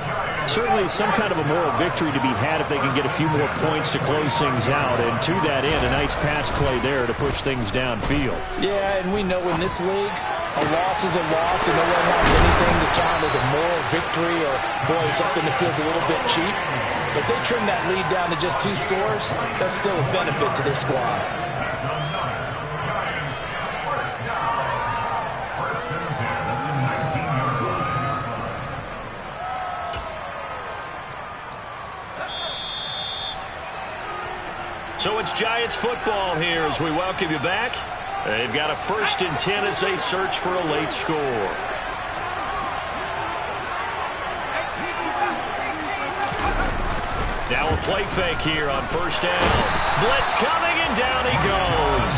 S3: certainly some kind of a moral victory to be had if they can get a few more points to close things out. And to that end, a nice pass play there to push things downfield.
S4: Yeah, and we know in this league, a loss is a loss, and no one wants anything to count as a moral victory or, boy, something that feels a little bit cheap. But if they trim that lead down to just 2 scores, that's still a benefit to this squad.
S3: So it's Giants football here as we welcome you back. They've got a 1st and 10 as they search for a late score. Now a play fake here on 1st down. Blitz coming, and down he goes.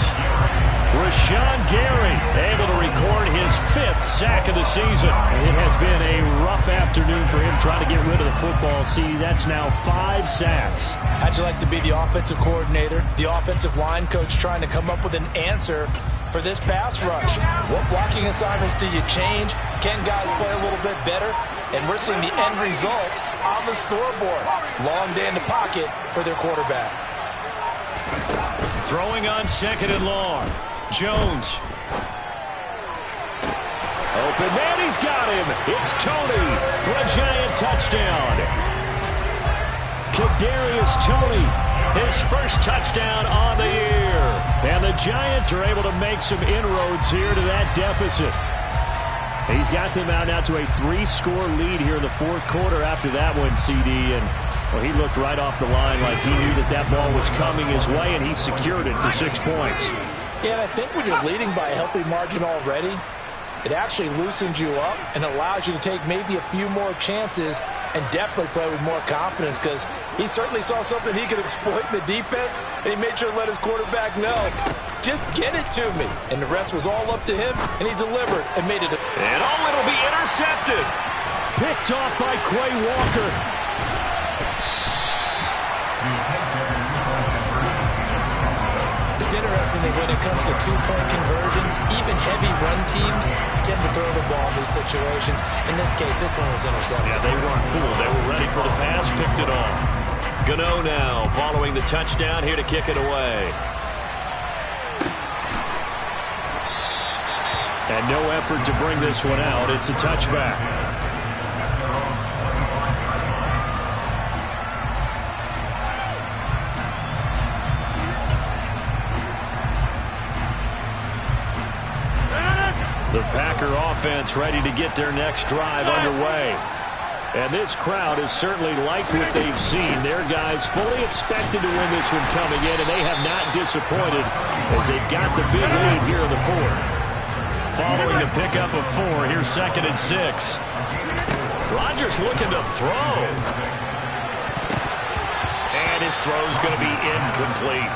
S3: Rashawn Gary able to record his 5th sack of the season. It has been a rough afternoon for him trying to get rid of the football. See, that's now 5 sacks.
S4: How'd you like to be the offensive coordinator, the offensive line coach trying to come up with an answer for this pass rush? What blocking assignments do you change? Can guys play a little bit better? And we're seeing the end result on the scoreboard. Long day in the pocket for their quarterback.
S3: Throwing on 2nd and long. Jones. Open man, he's got him. It's Toney for a Giant touchdown. Kadarius Toney, his 1st touchdown on the year. And the Giants are able to make some inroads here to that deficit. He's got them out now to a 3-score lead here in the 4th quarter after that one, CD. And well, he looked right off the line like he knew that that ball was coming his way, and he secured it for 6 points.
S4: Yeah, and I think when you're leading by a healthy margin already, it actually loosens you up and allows you to take maybe a few more chances and definitely play with more confidence, because he certainly saw something he could exploit in the defense, and he made sure to let his quarterback know, just get it to me. And the rest was all up to him, and he delivered and made it.
S3: And it'll be intercepted. Picked off by Quay Walker.
S4: It's interesting that when it comes to 2-point conversions, even heavy run teams tend to throw the ball in these situations. In this case, this one was intercepted.
S3: Yeah, they weren't fooled. They were ready for the pass, picked it off. Gano now following the touchdown here to kick it away. And no effort to bring this one out. It's a touchback. The Packer offense ready to get their next drive underway. And this crowd has certainly liked what they've seen. Their guys fully expected to win this one coming in, and they have not disappointed as they've got the big lead here in the 4th. Following the pickup of 4, here's 2nd and 6. Rodgers looking to throw. And his throw's going to be incomplete.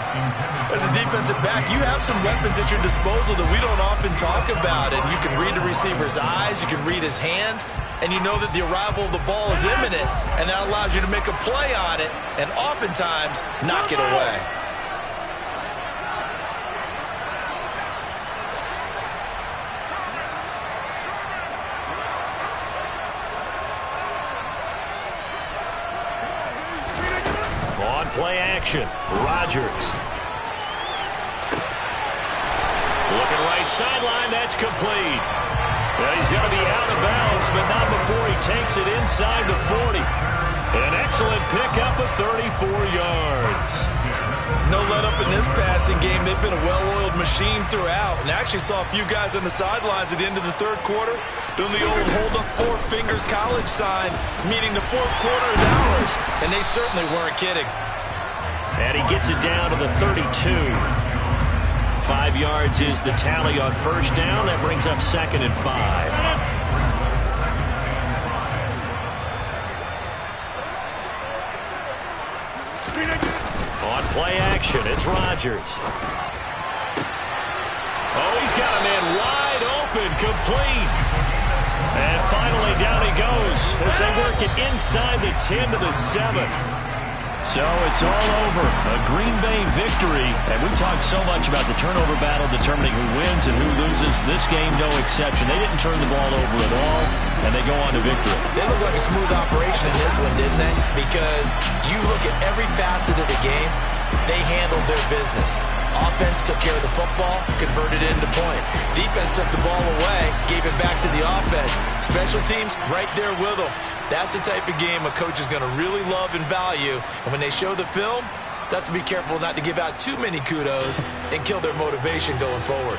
S4: As a defensive back, you have some weapons at your disposal that we don't often talk about. And you can read the receiver's eyes, you can read his hands, and you know that the arrival of the ball is imminent, and that allows you to make a play on it and oftentimes knock it away.
S3: On play action, Rodgers. Looking right sideline, that's complete. Well, he's going to be out of bounds, but not before he takes it inside the 40. An excellent pickup of 34 yards.
S4: No let up in this passing game. They've been a well-oiled machine throughout, and actually saw a few guys on the sidelines at the end of the 3rd quarter doing the old hold up 4 fingers college sign, meaning the 4th quarter is ours, and they certainly weren't kidding.
S3: And he gets it down to the 32. 5 yards is the tally on 1st down. That brings up 2nd and 5. On play action, it's Rodgers. Oh, he's got a man wide open, complete. And finally down he goes as they work it inside the 10 to the 7. So it's all over. A Green Bay victory. And we talked so much about the turnover battle determining who wins and who loses. This game, no exception. They didn't turn the ball over at all, and they go on to victory.
S4: They look like a smooth operation in this one, didn't they? Because you look at every facet of the game, they handled their business. Offense took care of the football, converted it into points. Defense took the ball away, gave it back to the offense. Special teams, right there with them. That's the type of game a coach is going to really love and value. And when they show the film, they have to be careful not to give out too many kudos and kill their motivation going forward.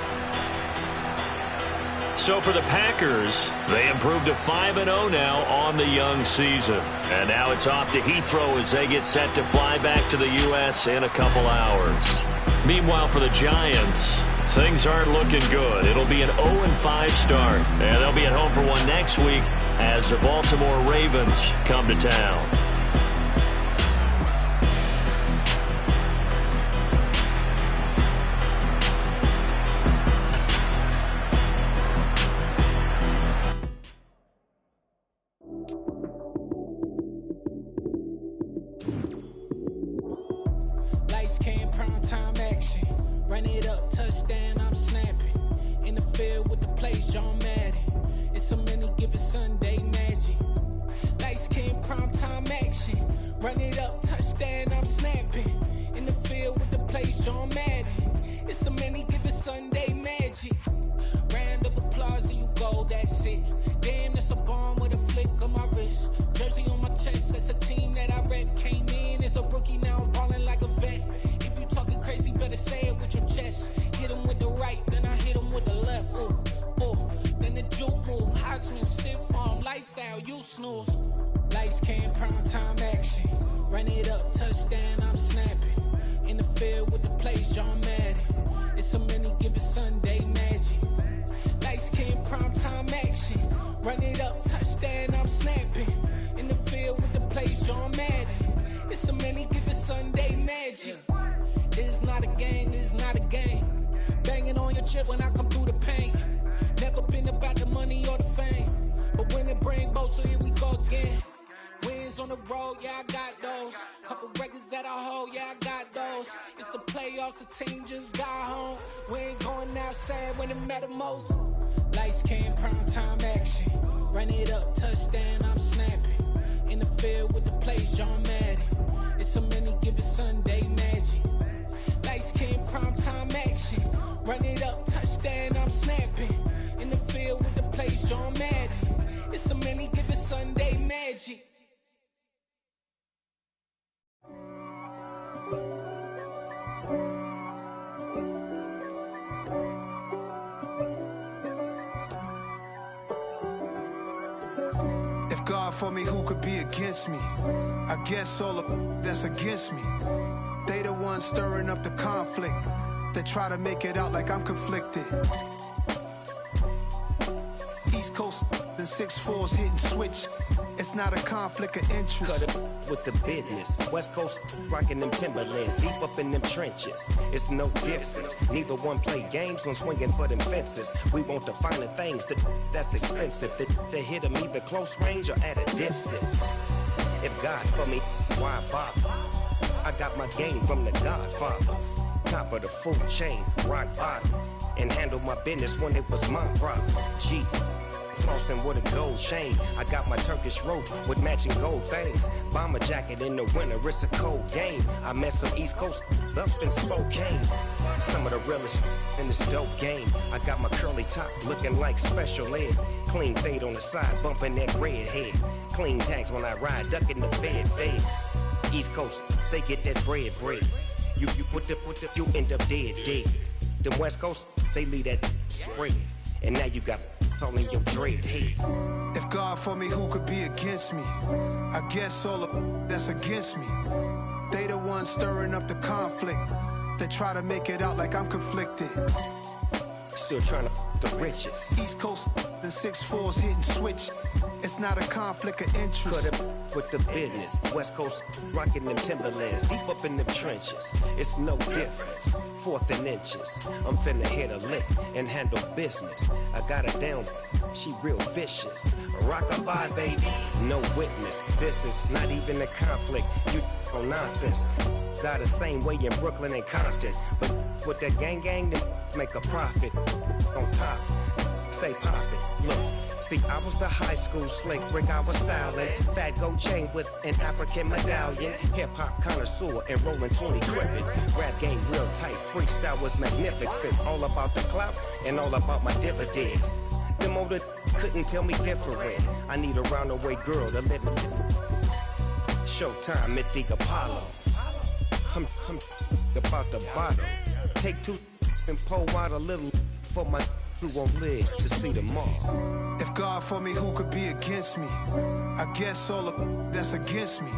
S3: So for the Packers, they improved to 5-0 now on the young season. And now it's off to Heathrow as they get set to fly back to the U.S. in a couple hours. Meanwhile, for the Giants, things aren't looking good. It'll be an 0-5 start. And they'll be at home for one next week as the Baltimore Ravens come to town.
S1: For me, who could be against me? I guess all of that's against me. They the ones stirring up the conflict. They try to make it out like I'm conflicted. East Coast and 6'4's hitting switch. It's not a conflict of interest.
S6: Cut it with the business. West Coast rocking them Timberlands, deep up in them trenches. It's no difference. Neither one play games when swinging for them fences. We want the finer things that's expensive. That hit them either close range or at a distance. If God for me, why bother? I got my game from the Godfather. Top of the food chain, rock bottom. And handle my business when it was my problem. G. Flossing with a gold chain. I got my Turkish rope with matching gold things. Bomber jacket in the winter, it's a cold game. I met some East Coast up in Spokane. Some of the realest in this dope game. I got my curly top looking like special ed. Clean fade on the side, bumping that red head. Clean tags when I ride, ducking the feds. East Coast, they get that bread. You put the, you end up dead. Them West Coast, they leave that spread. And now you got calling your dread head.
S1: If God for me, who could be against me? I guess all of that's against me. They the ones stirring up the conflict. They try to make it out like I'm conflicted.
S6: Still trying to the riches.
S7: East Coast and 6'4s hitting switch. It's not a conflict of interest.
S6: Cut up with the business. West Coast rocking them Timberlands. Deep up in them trenches. It's no difference. 4th and inches. I'm finna hit a lick and handle business. I got her down. She real vicious. Rock-a-bye, baby. No witness. This is not even a conflict. You on nonsense. Got the same way in Brooklyn and Compton. But with that gang, then make a profit. On top. Stay poppin'. Look. See, I was the high school slick Rick, I was styling. Fat gold chain with an African medallion. Hip-hop connoisseur and rolling 20 crippin'. Rap game real tight, freestyle was magnificent. All about the clout and all about my dividends. The motor couldn't tell me different. I need a roundaway girl to live in. Showtime at the Apollo. I'm about the bottle. Take 2 and pour out a little for my who won't live to see tomorrow.
S7: If God for me, who could be against me? I guess all the that's against me.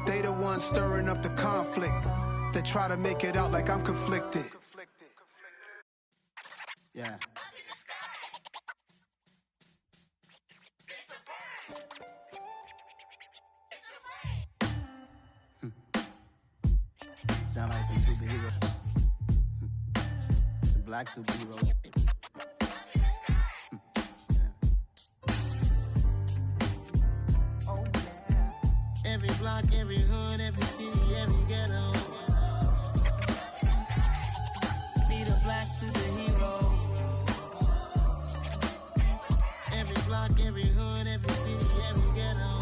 S7: They the ones stirring up the conflict. They try to make it out like I'm conflicted. Yeah. Sound like some superheroes. Some black superheroes. Every block, every hood, every city, every ghetto. Need a black superhero. Every block, every hood, every city, every ghetto.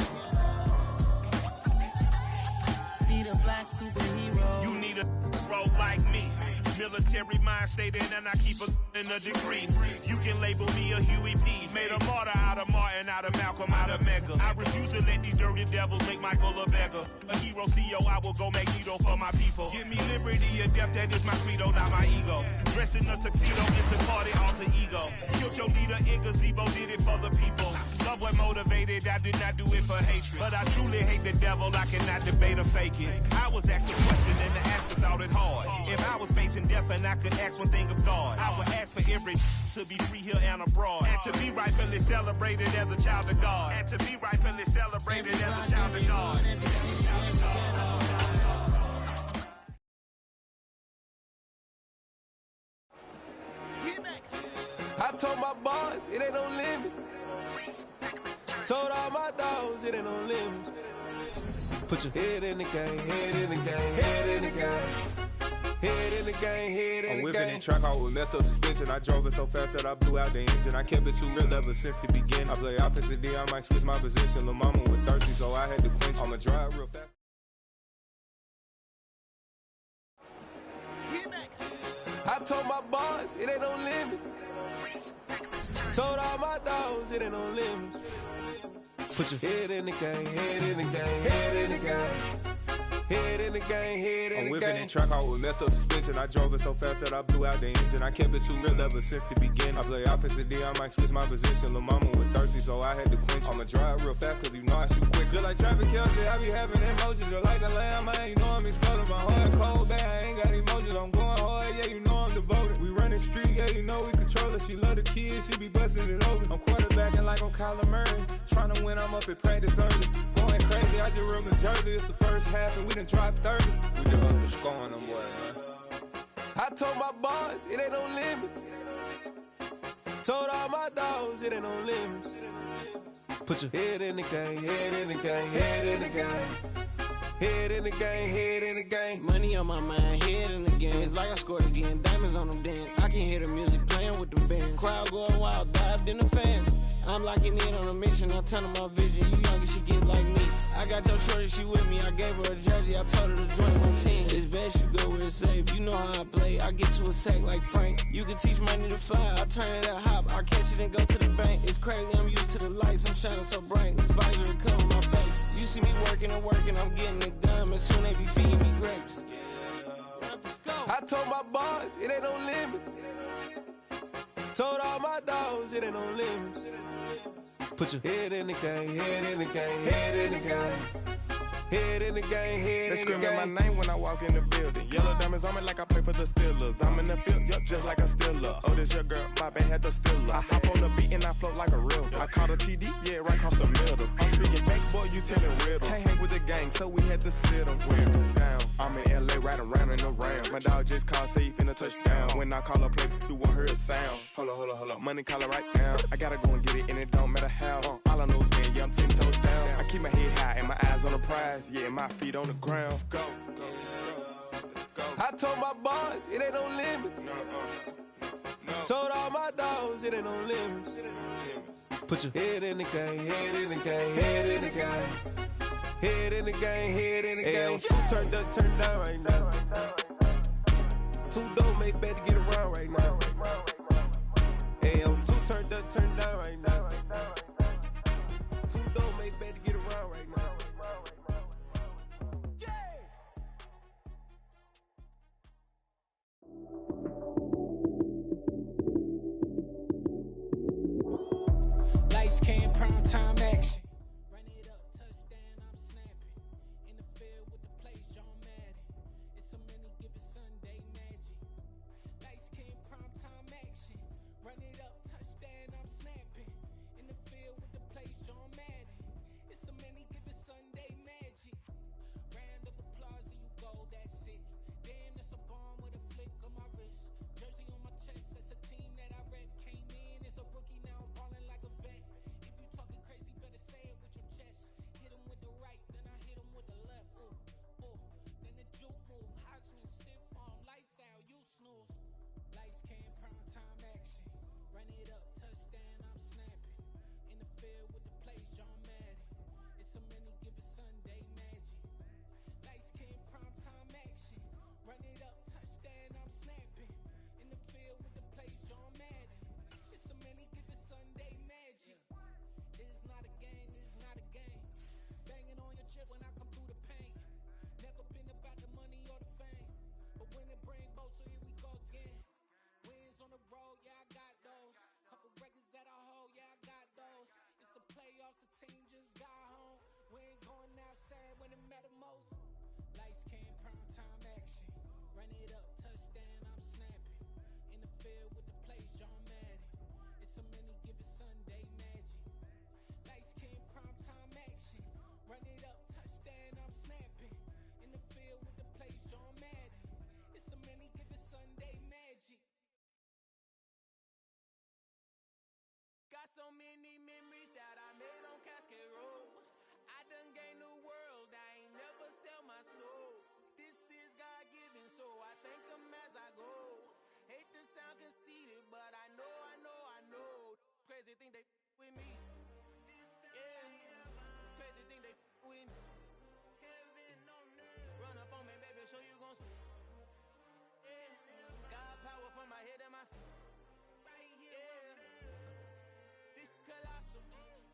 S7: Need a black superhero.
S2: You need a role like me. Military mind stated, and I keep in a degree. You can label me a Huey P. Made a martyr out of Martin, out of Malcolm, out of Mega. I refuse to let these dirty devils make Michael a beggar. A hero CEO, I will go Magneto for my people. Give me liberty or death, that is my credo, not my ego. Dressed in a tuxedo, it's a party, alter ego. Killed your leader in gazebo, did it for the people. Love what motivated, I did not do it for hatred. But I truly hate the devil, I cannot debate or fake it. I was asked a question and the asker thought it hard. If I was facing death and I could ask one thing of God, I would ask for every to be free here and abroad. And to be rightfully celebrated as a child of God. And to be rightfully celebrated as a child of God.
S8: I told my boys, it ain't no limit. Told all my dogs, it ain't no limit. Put your head in the game, head in the game, head in the game. Head in the game, head in the game. I'm whipping the track out with messed up suspension. I drove it so fast that I blew out the engine. I kept it too real ever since the beginning. I play offensive D, I might switch my position. Lil' mama was thirsty, so I had to quench. I'ma drive real fast. I told my boys, it ain't no limit. Told all my dogs, it ain't no limit. Put your head in the game, head in the game, head in the game. Head in the game, head in the game. I'm whipping the track out with messed up suspension. I drove it so fast that I blew out the engine. I kept it too real ever since the beginning. I play offensive D, I might switch my position. Lil' mama was thirsty, so I had to quench. I'ma drive real fast, cause you know I shoot quick. Just like Travis Kelce, I be having emotions. Just like the lamb, man, you know I'm exploding. My heart cold, bad, I ain't got emotions. I'm going hard, yeah, you know I'm devoted. We running streets, yeah, you know we control it. She love the kids, she be busting it over. I'm quarterbacking like I'm Kyler Murray. Trying to win, I'm up at practice early. Going crazy, I just real in Jersey. It's the first half and we done dropped 30. We just underscoring them, boy, man. I told my boys, it ain't no limits. Told all my dogs, it ain't no limits. Put your head in the game, head in the game, head in the game. Head in the game, head in the game.
S9: Money on my mind, head in the game. It's like I scored again, diamonds on them dance. I can hear the music playing with them bands. Crowd going wild, dived in the fans. I'm locking in on a mission, I tell her my vision. You younger, she get like me. I got your shorty, she with me. I gave her a jersey, I told her to join my team. It's best you go where it's safe. You know how I play. I get to a sack like Frank. You can teach money to fly. I turn it up hop. I catch it and go to the bank. It's crazy, I'm used to the lights. I'm shining so bright. This visor cover my face. You see me working and working, I'm getting it done. And soon they be feeding me grapes.
S8: I told my boys, it ain't no limits. Told all my dogs, it ain't no limits. Put your head in the game, head in the game, head in the game. Head in the game, head in the game. They screaming my name when I walk in the building. Yellow diamonds on me like I play for the Steelers. I'm in the field, yup, just like a Steeler. Oh, this your girl, my bad, had the Steeler. I hop on the beat and I float like a river. I caught a TD, yeah, right across the middle. I'm speaking facts, boy, you telling riddles. Can't hang with the gang, so we had to sit them down. I'm in LA, riding around in the Rams. My dog just called, say he finna touchdown. When I call a play, you won't hear a sound. Hold up, money calling right now. I gotta go and get it, and it don't matter how. All I know is win, yeah, I'm 10 toes down. I keep my head high and my eyes on the prize. Yeah, my feet on the ground. Let's go.
S2: I told my boys, it ain't no limits. Told all my dogs, it ain't no limits. Put your head in the game, head in the game, head in the game. Head in the game, head in the game. Two turned up, turned down right now. Two don't make bad to get around right now. Hey, two turned up, turned down right now. Two don't make bad to get around right now.
S9: Lights, cam, prime time action. Run it up, touchdown, I'm snapping. In the field with the plays, John Madden. It's a many given Sunday magic. Lights, cam, prime time action. Run it up, touchdown, I'm snapping. In the field with the plays, John Madden. It's a many given Sunday magic. Round of applause and you go, that's it. Damn, that's a bomb with a flick on my wrist. Jersey on my chest, that's a team that I rep. Came in as a rookie, now I'm ballin' like a vet. If you talking crazy, better say it with your chest. Hit him with the right, then I hit him with the left. Then the juke move, Heisman, stiff arm, lights out, you snooze. Lights, cam, prime time action. Run it up, touchdown, I'm snapping. In the field with the plays, John Madden. It's a many given Sunday magic. Lights, cam, prime time action. Run it up, touchdown, I'm snapping. In the field with the plays, John Madden. It's a many given Sunday magic. This is not a game, this is not a game. Banging on your chest when I come through the pain. Never been about the money or the fame. But when it bring both, so here we go again. Wins on the road, yeah, I got those. Couple records that I hold, yeah, I got those. It's the playoffs, the team just got home. We ain't going outside when it matter most. Lights, cam, prime time action. Run it up, touchdown, I'm snapping. In the field with the plays, John Madden. It's a many given Sunday magic. Lights, cam, prime time action. Run it up, touchdown, I'm snapping. In the field with the plays, John Madden. It's a many given Sunday magic.
S1: Got so many memories that I made on Cascade Road. I done gained the world, I ain't never sell my soul. This is God-given, so I thank him as I go. Hate to sound conceited, but I know. Crazy thing they with me. Yeah, crazy thing they with me. Run up on me, baby, so you gon' see. Yeah, got power from my head and my feet. Yeah, this colossal.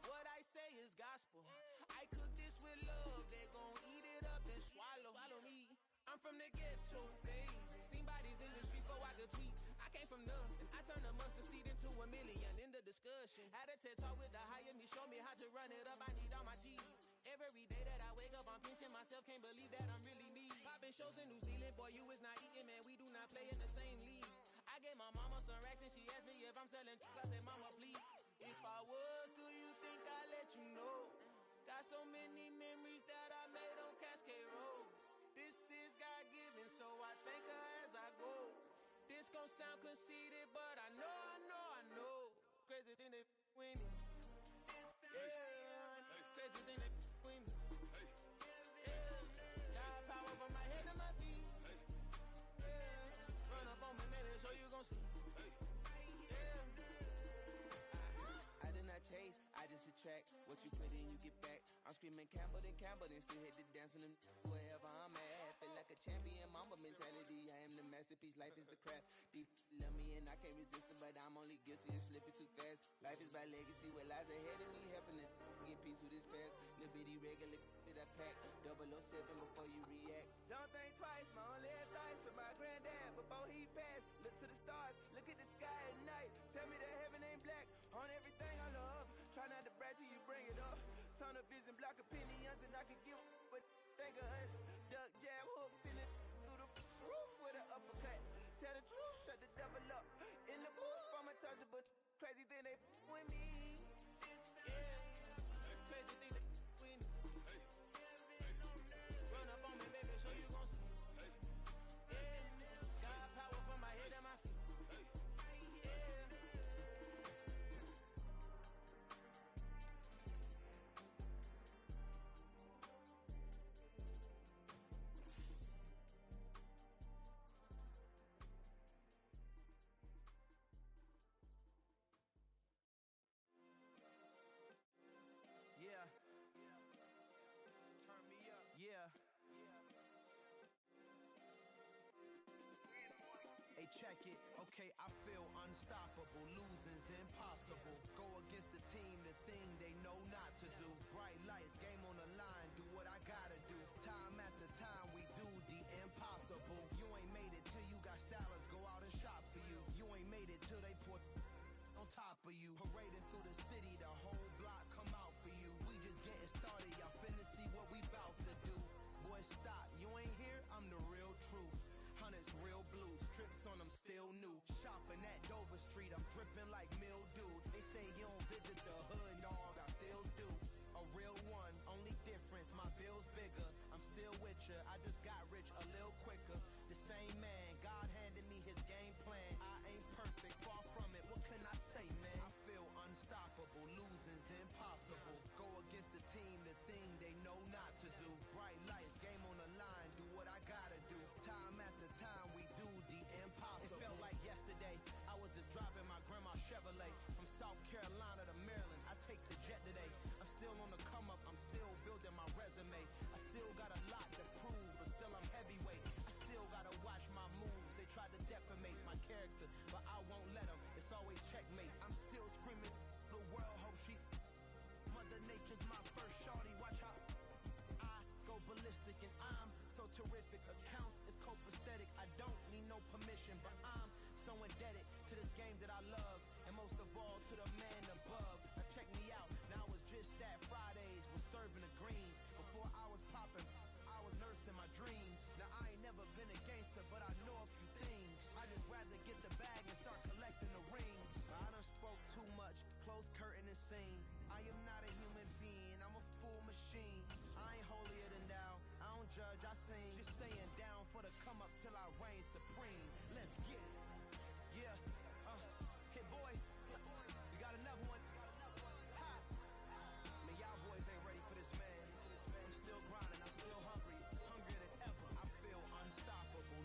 S1: What I say is gospel. I cook this with love, they gon' eat it up and swallow me. I'm from the ghetto, babe. Seen bodies in the streets before I could tweet. I came from nothing. I turned a mustard seed into a million in the discussion. Had a TED talk with the higher me, show me how to run it up. I need all my cheese. Every day that I wake up, I'm pinching myself. Can't believe that I'm really me. Popping shows in New Zealand, boy, you is not eating, man. We do not play in the same league. I gave my mama some racks and she asked me if I'm selling. I said, mama, please. If I was, do you think I'd let you know? Got so many memories that I made on Cascade Road. This is God-given, so I thank her as I go. This gon' sound conceited, but I know. Crazy thing they with me. Yeah, crazy thing they with me. Yeah, got power from my head to my feet. Yeah, run up on me, maybe, so you gon' see. Yeah, I did not chase, I just attract. What you put in, you get back. I'm screaming Campbell, then still hit the dancing them wherever I'm at. Feel like a champion, mama mentality. I am the masterpiece, life is the crap. Deep love me and I can't resist it, but I'm only guilty of slipping too fast. Life is by legacy, what lies ahead of me, helping to get peace with this past. Little bitty regular that I pack, 007 before you react. Don't think twice, my only advice for my granddad before he passed. Look to the stars, look at the sky at night. Tell me that heaven ain't black on everything I love. Try not to brag till you bring it up. Tunnel vision, block opinions, and I could give but think of us. Duck jab hooks in it through the roof with an Crazy thing they with me. Yeah. Crazy thing they with me. Run up on me, baby, so you gon' see. Yeah. Got power from my head and my feet. Yeah. Turn me up. Yeah. Hey, check it. Okay, I feel unstoppable. Losing's impossible. Go against the team, the thing they know not to do. Bright lights, game on the line, do what I gotta do. Time after time, we do the impossible. You ain't made it till you got stylers go out and shop for you. You ain't made it till they put on top of you. Parading through the city, the whole block come out for you. We just getting started, y'all finna see what we bout to do. Boy, stop, you ain't here, I'm the real truth. Hunters, real blues, trips on them still new. Shopping at Dover Street, I'm dripping like mildew. They say you don't visit the hood, dog, I still do. A real one, only difference, my bill's bigger. I'm still with ya, I just got rich a little quicker. The same man, God handed me his game plan. I ain't perfect, far from it, what can I say, man? I feel unstoppable, losing's impossible. Go against the team, the thing they know not to do. Bright lights, game on the line, do what I gotta do. Time after time, we do the impossible. It felt like yesterday, I was just driving my grandma's Chevrolet. From South Carolina to Maryland, I take the jet today. I'm still on the come up, I'm still building my resume. I still got a lot to prove, but still I'm heavyweight. I still gotta watch my moves. They tried to defamate my character, but I won't let them. It's always checkmate. I'm still screaming, the world hope she. Mother Nature's my first shorty, watch how I go ballistic and I'm so terrific. Accounts is copacetic, I don't need no permission, but I'm so indebted to this game that I love, and most of all to the man above. Now check me out, now it was just that Fridays was serving the greens. Before I was popping, I was nursing my dreams. Now I ain't never been a gangster, but I know a few things. I just rather get the bag and start collecting the rings. I done spoke too much, close curtain and scene. I am not a human being, I'm a full machine. I ain't holier than thou, I don't judge, I sing. Just staying down for the come up till I reign supreme. Let's get it. Yeah, hit boy, you got another one. Ha. Man, y'all boys ain't ready for this, man. I'm still grinding, I'm still hungry, hungrier than ever. I feel unstoppable,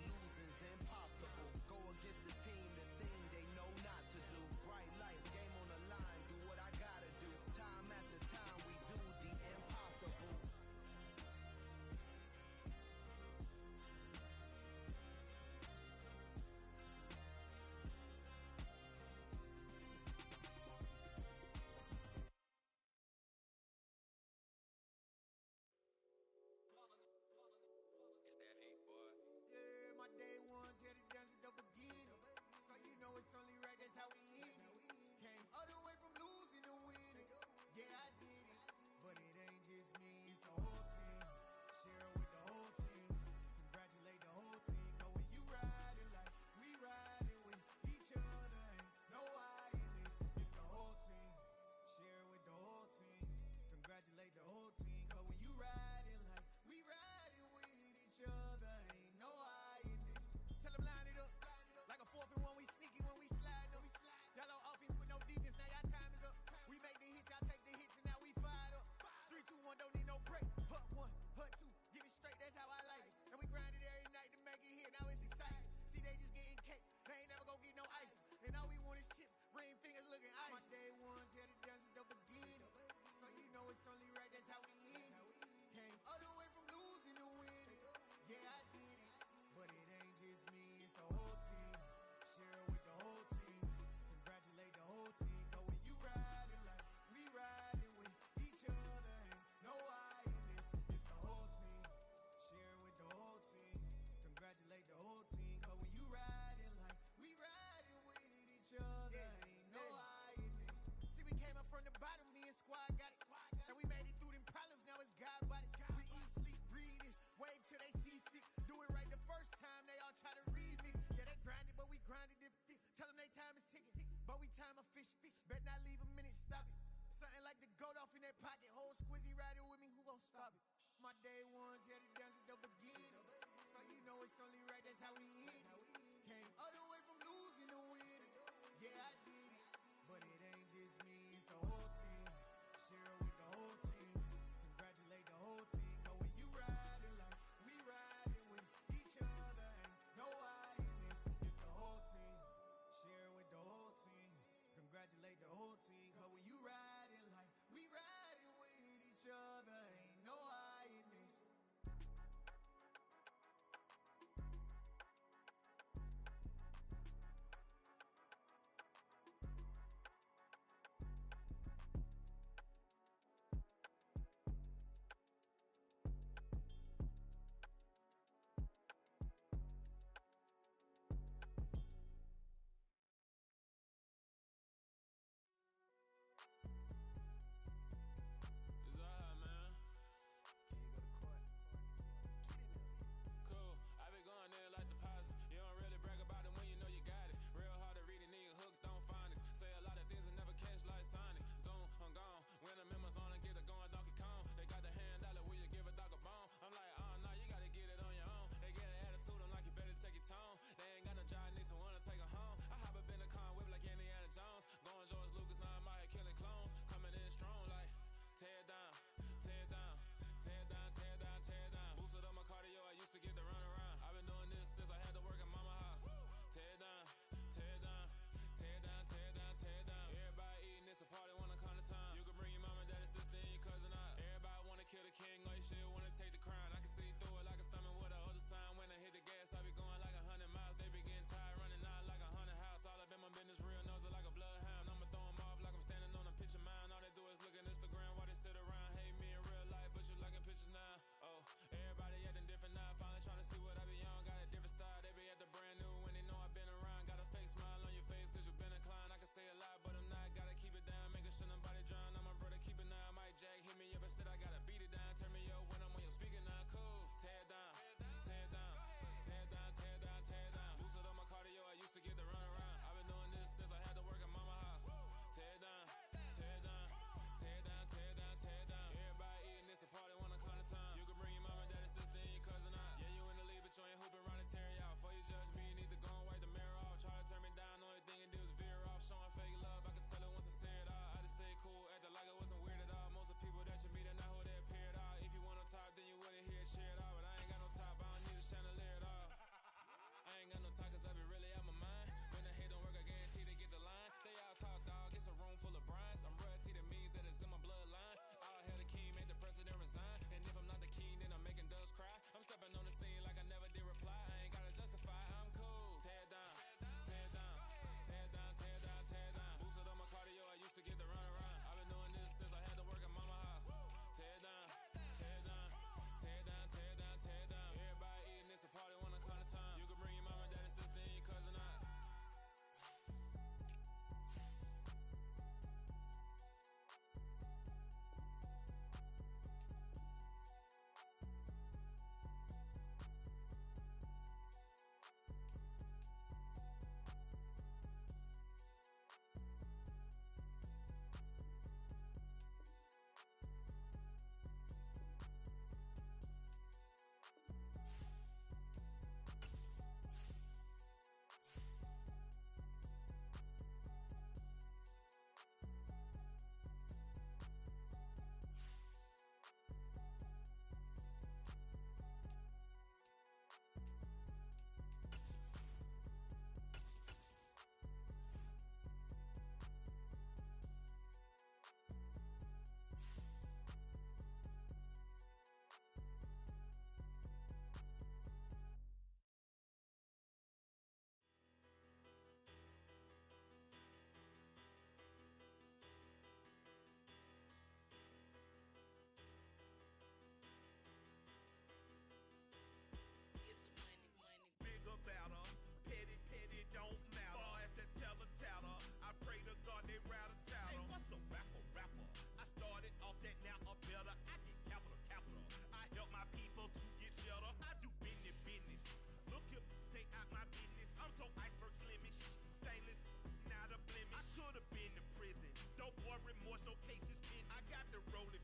S10: pocket, whole squizzy riding with me, who gon' stop it? My day ones here to dance at the beginning. So you know it's only right, that's how we end. Came all the way from losing to winning. Yeah, I did it, but it ain't just me, it's the whole team. Share it with the whole team. Congratulate the whole team. Cause when you riding like we riding with each other, ain't no I in this, it's the whole team. Share it with the whole team. Congratulate the whole team. Cause when you riding like we riding with each other, ain't no I in this.
S9: When I'm in my zone and get it going Donkey Kong, they got the hand dollar, will you give a dog a bone? I'm like, oh no, you gotta get it on your own. They get an attitude, I'm like, you better check your tone. They ain't got no job, need someone to take her home. I hop up in the car and whip like Indiana Jones. Going George Lucas, now I'm out here killing clones. Coming in strong like, tear it down, tear it down, tear it down, tear it down, tear it down. Boosted up my cardio, I used to get to run around. I've been doing this since I had to work at mama house. Tear it down, tear it down, tear it down, tear it down, tear it down. Everybody eating, it's a party, wanna come to time. You can bring your mama, daddy, sister, and your cousin out. Everybody wanna kill the king, or you shit wanna take the crown. I can see through it like a stomach with a other sign. When I hit the gas, I be going like 100 miles. They be getting tired, running out like 100 house. All up in my business, real nose like a bloodhound. I'ma throw them off like I'm standing on a picture mound. All they do is look at Instagram while they sit around. Hate me in real life, but you liking pictures now. Oh, everybody acting different now. Finally trying to see what I be on. Got a different style, they be at the brand new when they know I've been around. Got a fake smile on your face, cause you been inclined. I can say a lot, but I'm not. Gotta keep it down, making sure nobody drown. I'm my brother, keep it now. Mike Jack hit me up and said I gotta beat it down. Turn me up when I'm on your speaker now. Cool, tear it down, tear it down, tear it down, tear it down, tear it down. Boosted up my cardio, I used to get to run around. I've been doing this since I had to work at mama house. Tear it down, tear it down, tear it down, tear it down, tear it down. Everybody eating, it's a party, wanna come to time. You can bring your mama, daddy, sister, and your cousin out. Yeah, you in the lead, but you ain't hooping around and tear out. Before you judge me, you need to go and wipe the mirror off. Try to turn me down, only thing you do is veer off. Showing fake love, I can tell it once I say it all. I just stay cool, acting like I wasn't weird at all. Most of the people that you meet are not who they appear at all. If you want on top, then you wouldn't hear it cheer at all. But I ain't got no top, I don't need a chandelier at all. I ain't got no talk, cause I be really out my mind. When the hate don't work, I guarantee they get the line. They all talk, dog, it's a room full of brinds. I'm royalty, that means that it's in my bloodline. All hell the king, made the president resign. And if I'm not the king, then I'm making doves cry. I'm stepping on the scene like I never did reply. I ain't gotta justify, I'm cool. Tear it down, tear it down, tear it down, tear it down, tear it down. Boosted up my cardio, I used to get to run around. I've been doing this since I had to work at mama house. Tear it down, tear it down, tear it down, tear it down, tear it down. Everybody eating, it's a party, wanna come to time. You can bring your mama, daddy, sister, and your cousin out.
S11: Better. Petty, petty don't matter. Far as the teller, I pray to God they rattle tattle. Hey, what's a rapper? I started off that, now a better. I get capital. I help my people to get cheddar. I do business. Look here, stay out my business. I'm so iceberg slimish, stainless, not a blemish. I should've been to prison. No boy remorse, no cases pinned. I got the rolling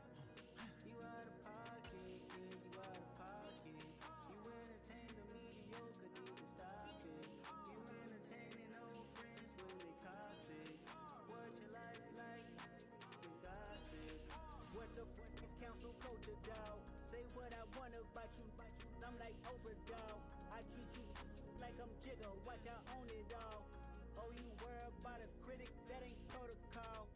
S12: bitch, I own it all. Oh, you worry about a critic, that ain't protocol.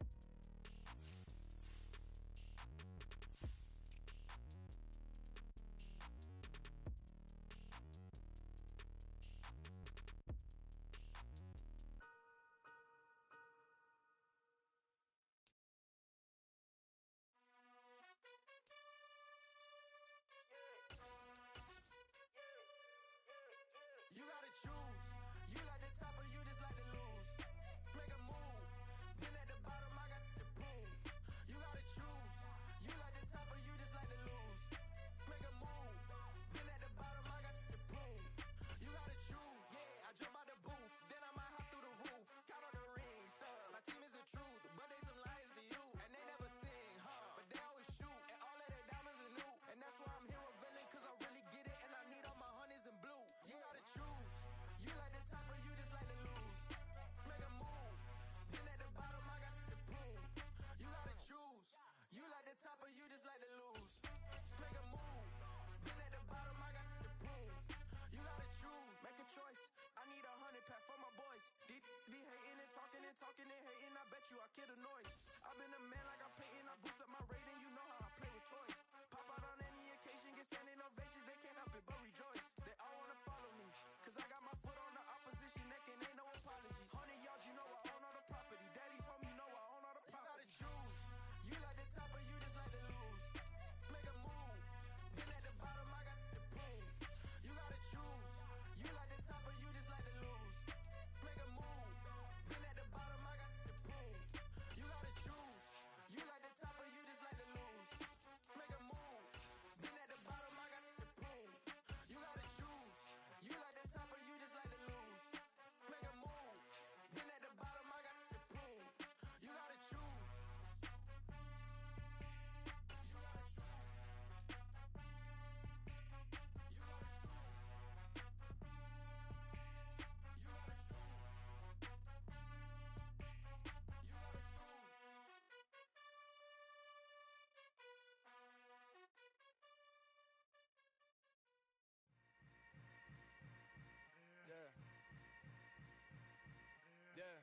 S2: You gotta choose. You like the top or you just like to lose. Make a move. Been at the bottom, I got the proof. You gotta choose. You like the top or you just like to lose. Make a move. Been at the bottom, I got the proof. You gotta choose. Yeah, I jump out the booth. Then I might hop through the roof. Count on the rings, stuff. My team is the truth, but they some liars to you. And they never sing, huh? But they always shoot. And all of their diamonds are new. And that's why I'm here with Villain, cause I really get it. And I need all my honeys in blue. You gotta choose. You like the top or you just like to lose. Make a move. Been at the bottom, I got the proof. You gotta choose. You like the top or you just like to lose. Make a move. Been at the bottom, I got the proof. You gotta choose. Make a choice. I need 100 pack for my boys. Be hating and talking and hating. I bet you I kill the noise. I've been a man like I'm Peyton. I boost up my rating. You know how I play with toys. Pop out on any occasion, get standing ovations. They can't help it but rejoice. They all wanna follow me, cause I got my foot on the opposition neck and ain't no apologies. 100 yards, you know I own all the property. Daddy's home, you know I own all the property. You gotta choose. You like the top or you just like to lose. Make a move. Been at the bottom, I got the proof. You gotta choose. You like the top or you just like to lose. Make a move. Been at the bottom, I got the proof. You gotta choose. You like the top or you just like to lose. Make a move. Been at the bottom, I got the proof. You gotta choose. You like the top or you just like to lose. Make a move. Been at the bottom, I got the proof. You gotta choose. You gotta choose. You gotta choose. You gotta choose. You gotta choose. Yeah. Yeah.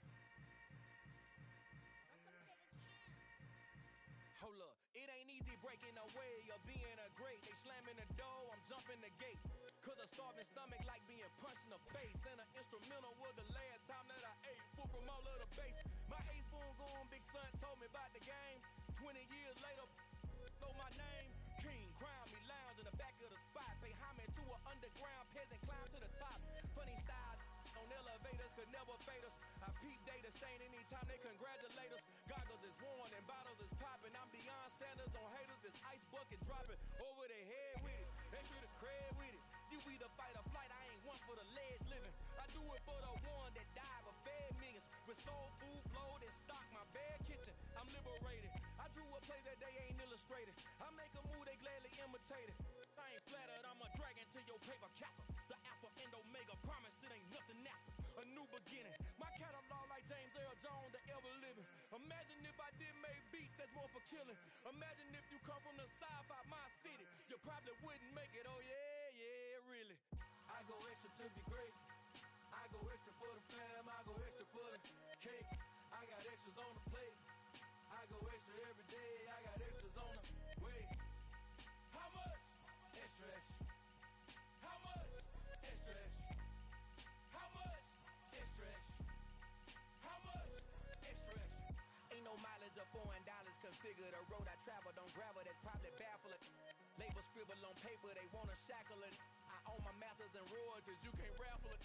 S2: Hold up, it ain't easy breaking away or being a great. They slamming the door, I'm jumping the gate. Cause a starving stomach like being punched in the face. And an instrumental was the last time that I ate. Food from all of the bass. My ace boom goon, big son told me about the game. 20 years later, know my name. King, crown me, lounge in the back of the spot. Pay homage to an underground peasant, climb to the top. Funny style on elevators could never fade us. I peep data stain anytime they congratulate us. Goggles is worn and bottles is popping. I'm Deion Sanders on haters, this ice bucket dropping over their head with it. They should have cred with it. You either fight or flight, I ain't one for the ledge living. I do it for the one that died but fed millions. With soul food flowed and stocked my bad kitchen. I'm liberated. I drew a play that they ain't illustrated. I make a move, they gladly imitate it. I ain't flattered, I'm a dragon to your paper castle. The Alpha and Omega, promise it ain't nothing after. A new beginning. My catalog like James Earl Jones, the ever living. Imagine if I did make beats that's more for killing. Imagine if you come from the south out my city. You probably wouldn't make it, oh yeah, really. I go extra to be great. I go extra for the fam, I go extra for the cake. I got extras on the plate. I go extra every day, I got extras on the way. How much? Extra, extra. How much? Extra, extra. How much? Extra, extra. How much? Extra, extra. Ain't no mileage of $4 configure the road I travel. Don't gravel, that probably baffle it. Label scribble on paper, they wanna shackle it. I own my masters and royalties, you can't raffle it.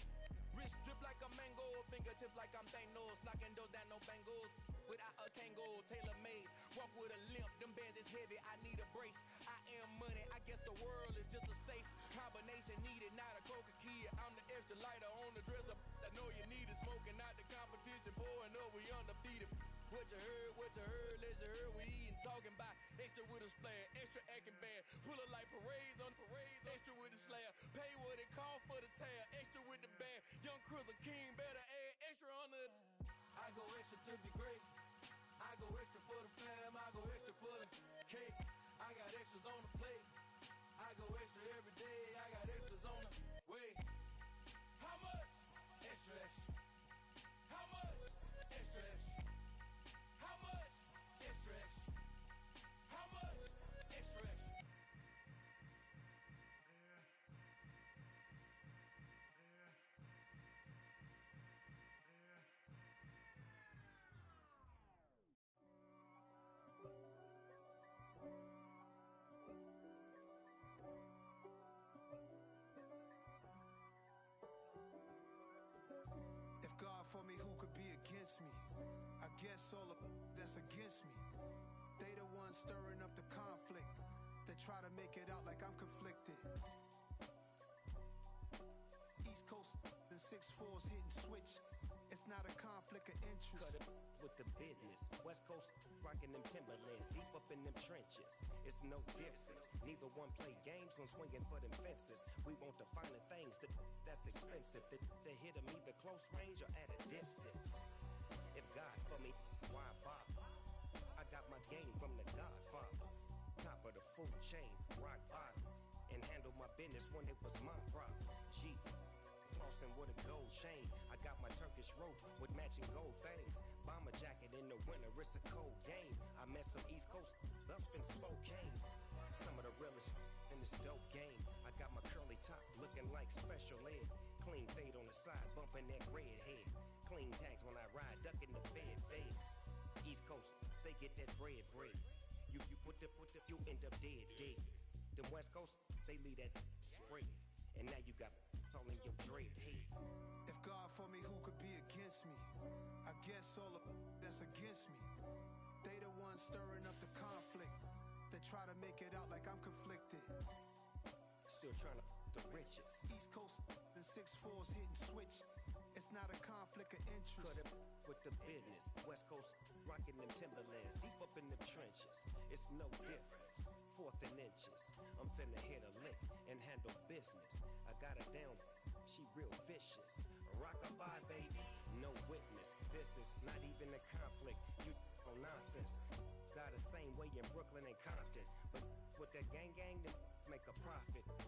S2: Wrist drip like a mango, fingertips like I'm Thanos. Knocking doors down, no bangles. Without a Kangol, tailor-made. Walk with a limp, them bands is heavy, I need a brace. I am money, I guess the world is just a safe combination needed, not a coca kid. I'm the extra lighter on the dresser. I know you need it, smoking out the competition, pouring up, we undefeated. What you heard, let's hear we eating, talking about extra with a splash, extra acting bad. Pull it like parades on parades, extra with the slab. Pay what it cost for the tab, extra with the bag. Young Cruiser King, better add extra on the. I go extra to be great. I go extra for the fam, I go extra for the cake. I got extras on the plate. I go extra every day, I got extras on the way. How much? Extra,
S7: for me, who could be against me? I guess all that's against me. They the ones stirring up the conflict. They try to make it out like I'm conflicted. East Coast, the 6'4s hitting switch. It's not a conflict of interest.
S6: Cut it with the business. West Coast rocking them Timberlands, deep up in them trenches. It's no difference. Neither one play games when swinging for them fences. We want the finer things that's expensive. They hit them either close range or at a distance. If God for me, why bother? I got my game from the Godfather. Top of the food chain, rock bottom. And handle my business when it was my problem. G. Flossing with a gold chain. I got my Turkish rope with matching gold things. Bomber jacket in the winter, it's a cold game. I met some East Coast up in Spokane. Some of the realest in this dope game. I got my curly top looking like special ed. Clean fade on the side, bumping that red head. Clean tags when I ride, ducking the feds. East Coast, they get that bread. You you end up dead. Them West Coast, they leave that spread. And now you got calling your dread head.
S7: If God for me, who could be against me? I guess all that's against me. They the ones stirring up the conflict. They try to make it out like I'm conflicted.
S6: Still trying to the riches.
S7: East Coast, the 6'4s hitting switch. It's not a conflict of interest.
S6: Cut it with the business. West Coast rocking them Timberlands, deep up in them trenches. It's no difference. 4th and inches. I'm finna hit a lick and handle business. I got her down, she real vicious. Rock-a-bye, baby, no witness. This is not even a conflict. You on nonsense. Got the same way in Brooklyn and Compton, but with that gang, they make a profit.